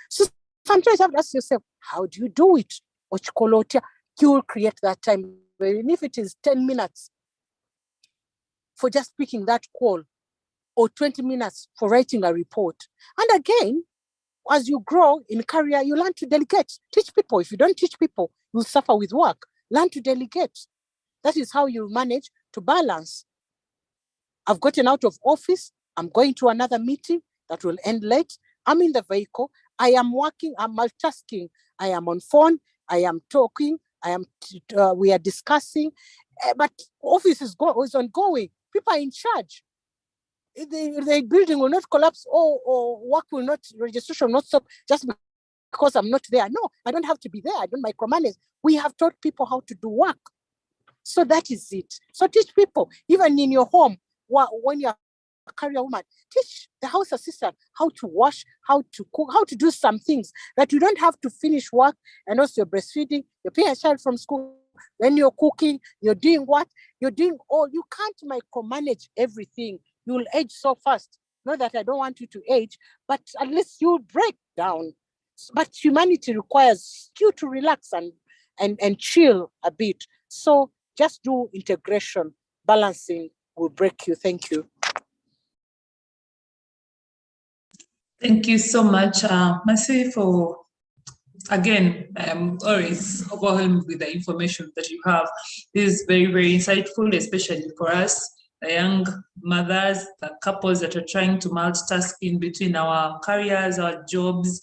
so sometimes you have to ask yourself, how do you do it? You will create that time, even if it is 10 minutes for just picking that call, or 20 minutes for writing a report. And again, as you grow in career, you learn to delegate. Teach people. If you don't teach people, you'll suffer with work. Learn to delegate. That is how you manage to balance. I've gotten out of office. I'm going to another meeting that will end late. I'm in the vehicle. I am working. I'm multitasking. I am on phone. I am talking. We are discussing. But office is ongoing. People are in charge. The building will not collapse, or work will not, registration will not stop just because I'm not there. No, I don't have to be there. I don't micromanage. We have taught people how to do work. So that is it. So teach people, even in your home, when you're a career woman, teach the house assistant how to wash, how to cook, how to do some things that you don't have to finish work, and also you're breastfeeding, you're paying a child from school, then you're cooking, you're doing what? You're doing all. You can't micromanage everything. You'll age so fast. Not that I don't want you to age, but at least you'll break down. But humanity requires you to relax and chill a bit. So just do integration. Balancing will break you. Thank you. Thank you so much, Mercy, for, again, I'm always overwhelmed with the information that you have. This is very, very insightful, especially for us, the young mothers, the couples that are trying to multitask in between our careers, our jobs,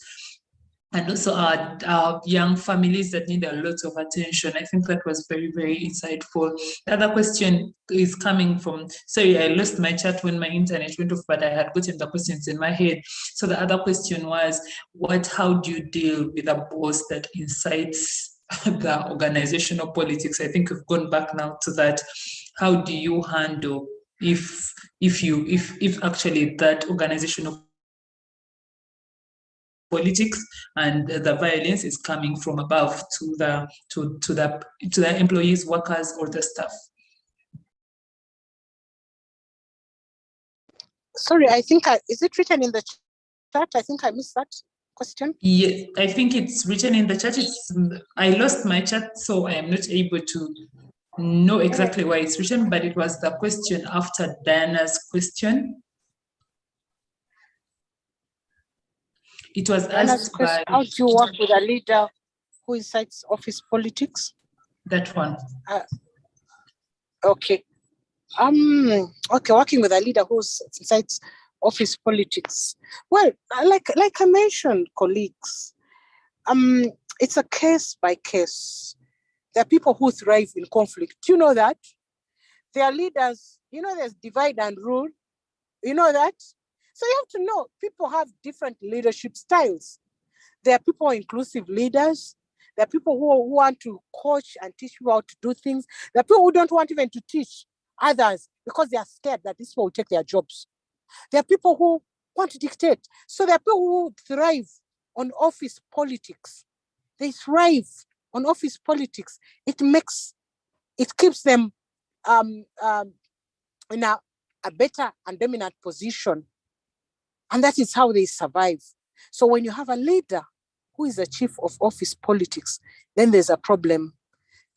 and also our young families that need a lot of attention. I think that was very, very insightful. The other question is coming from, sorry, I lost my chat when my internet went off, but I had gotten the questions in my head. So the other question was, how do you deal with a boss that incites the organizational politics? I think we've gone back now to that. How do you handle if actually that organizational politics and the violence is coming from above to the employees, workers, or the staff? Sorry, I think is it written in the chat? I think I missed that question. Yes, I think it's written in the chat. I lost my chat, so I am not able to know exactly why it's written, but it was the question after Diana's question. It was asked by... How do you work with a leader who incites office politics? That one. Okay. Okay, working with a leader who incites office politics. Well, like I mentioned, colleagues, it's a case by case. There are people who thrive in conflict. You know that? There are leaders, there's divide and rule. You know that? So you have to know people have different leadership styles. There are people inclusive leaders. There are people who want to coach and teach people how to do things. There are people who don't want even to teach others because they are scared that this will take their jobs. There are people who want to dictate. So there are people who thrive on office politics. They thrive on office politics. It keeps them in a better and dominant position. And that is how they survive. So when you have a leader who is a chief of office politics, then there's a problem.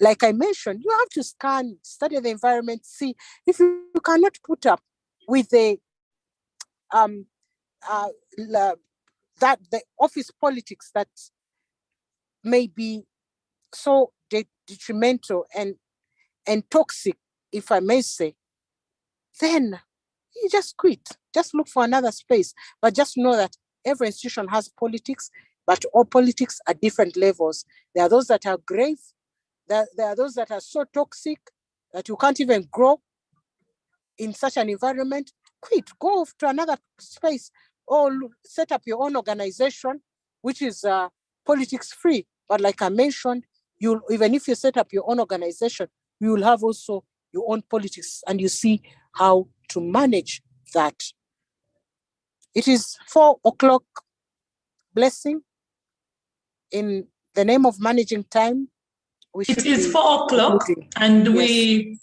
Like I mentioned, you have to study the environment, see if you cannot put up with the office politics that may be so detrimental and toxic, if I may say, then you just quit. Just look for another space. But just know that every institution has politics, but all politics at different levels. There are those that are grave. There are those that are so toxic that you can't even grow in such an environment. Quit. Go off to another space or set up your own organization, which is politics free. But like I mentioned, even if you set up your own organization, you will have also your own politics, and you see how to manage that. It is 4 o'clock. Blessing. In the name of managing time, it is 4 o'clock, and we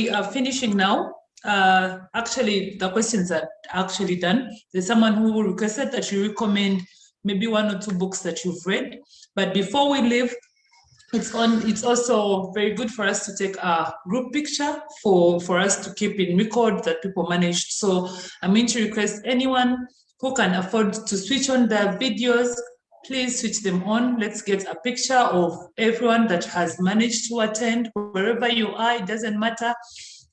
are finishing now. Actually, the questions are actually done. There's someone who requested that you recommend maybe 1 or 2 books that you've read. But before we leave, it's also very good for us to take a group picture for us to keep in record that people managed. So I'm going to request anyone who can afford to switch on their videos, please switch them on. Let's get a picture of everyone that has managed to attend. Wherever you are, it doesn't matter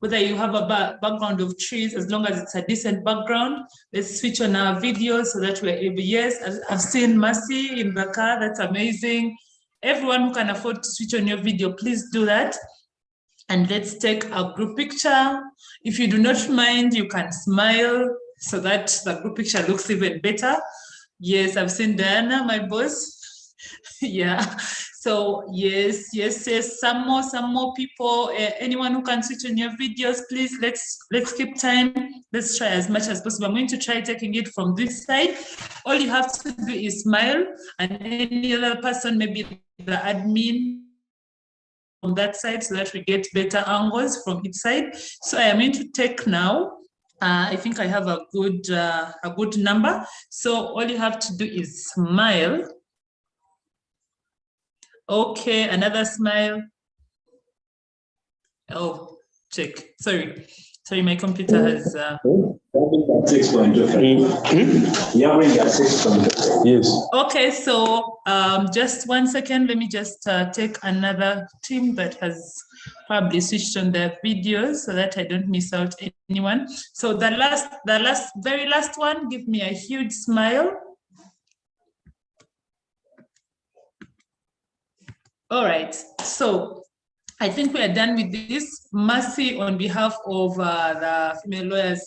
whether you have a background of trees, as long as it's a decent background. Let's switch on our videos so that we're able. Yes, I've seen Mercy in the car. That's amazing. Everyone who can afford to switch on your video, please do that. And let's take a group picture. If you do not mind, you can smile so that the group picture looks even better. Yes, I've seen Diana, my boss. Yeah. So yes, some more people. Anyone who can switch on your videos, please. Let's keep time. Let's try as much as possible. I'm going to try taking it from this side. All you have to do is smile, and any other person, maybe the admin, from that side, so that we get better angles from each side. So I am going to take now. I think I have a good number. So all you have to do is smile. Okay, another smile. Oh, check. Sorry, my computer has. Yes. Okay, so just 1 second. Let me just take another team that has probably switched on their videos so that I don't miss out anyone. So the very last one, give me a huge smile. All right, so I think we are done with this. Mercy, on behalf of the Female Lawyers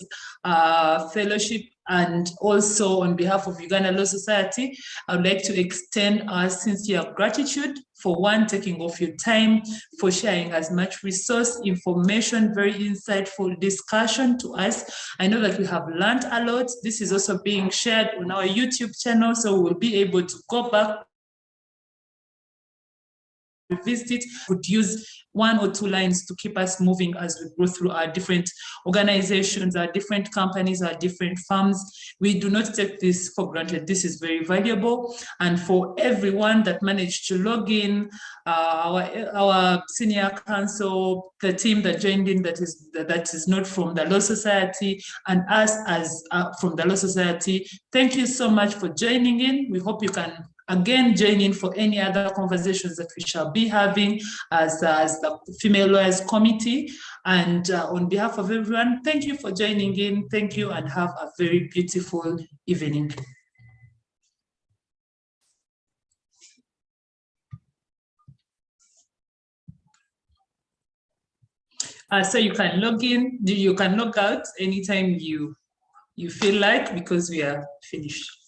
Fellowship and also on behalf of Uganda Law Society, I would like to extend our sincere gratitude for taking off your time, for sharing as much resource, information, very insightful discussion to us. I know that we have learned a lot. This is also being shared on our YouTube channel, so we'll be able to go back, revisit it, could use 1 or 2 lines to keep us moving as we go through our different organizations, our different companies, our different firms. We do not take this for granted. This is very valuable. And for everyone that managed to log in, our senior counsel, the team that joined in that is not from the Law Society, and us as from the Law Society, thank you so much for joining in. We hope you can again join in for any other conversations that we shall be having as the Female Lawyers Committee. And on behalf of everyone, thank you for joining in. Thank you, and have a very beautiful evening. So you can log in, you can log out anytime you feel like, because we are finished.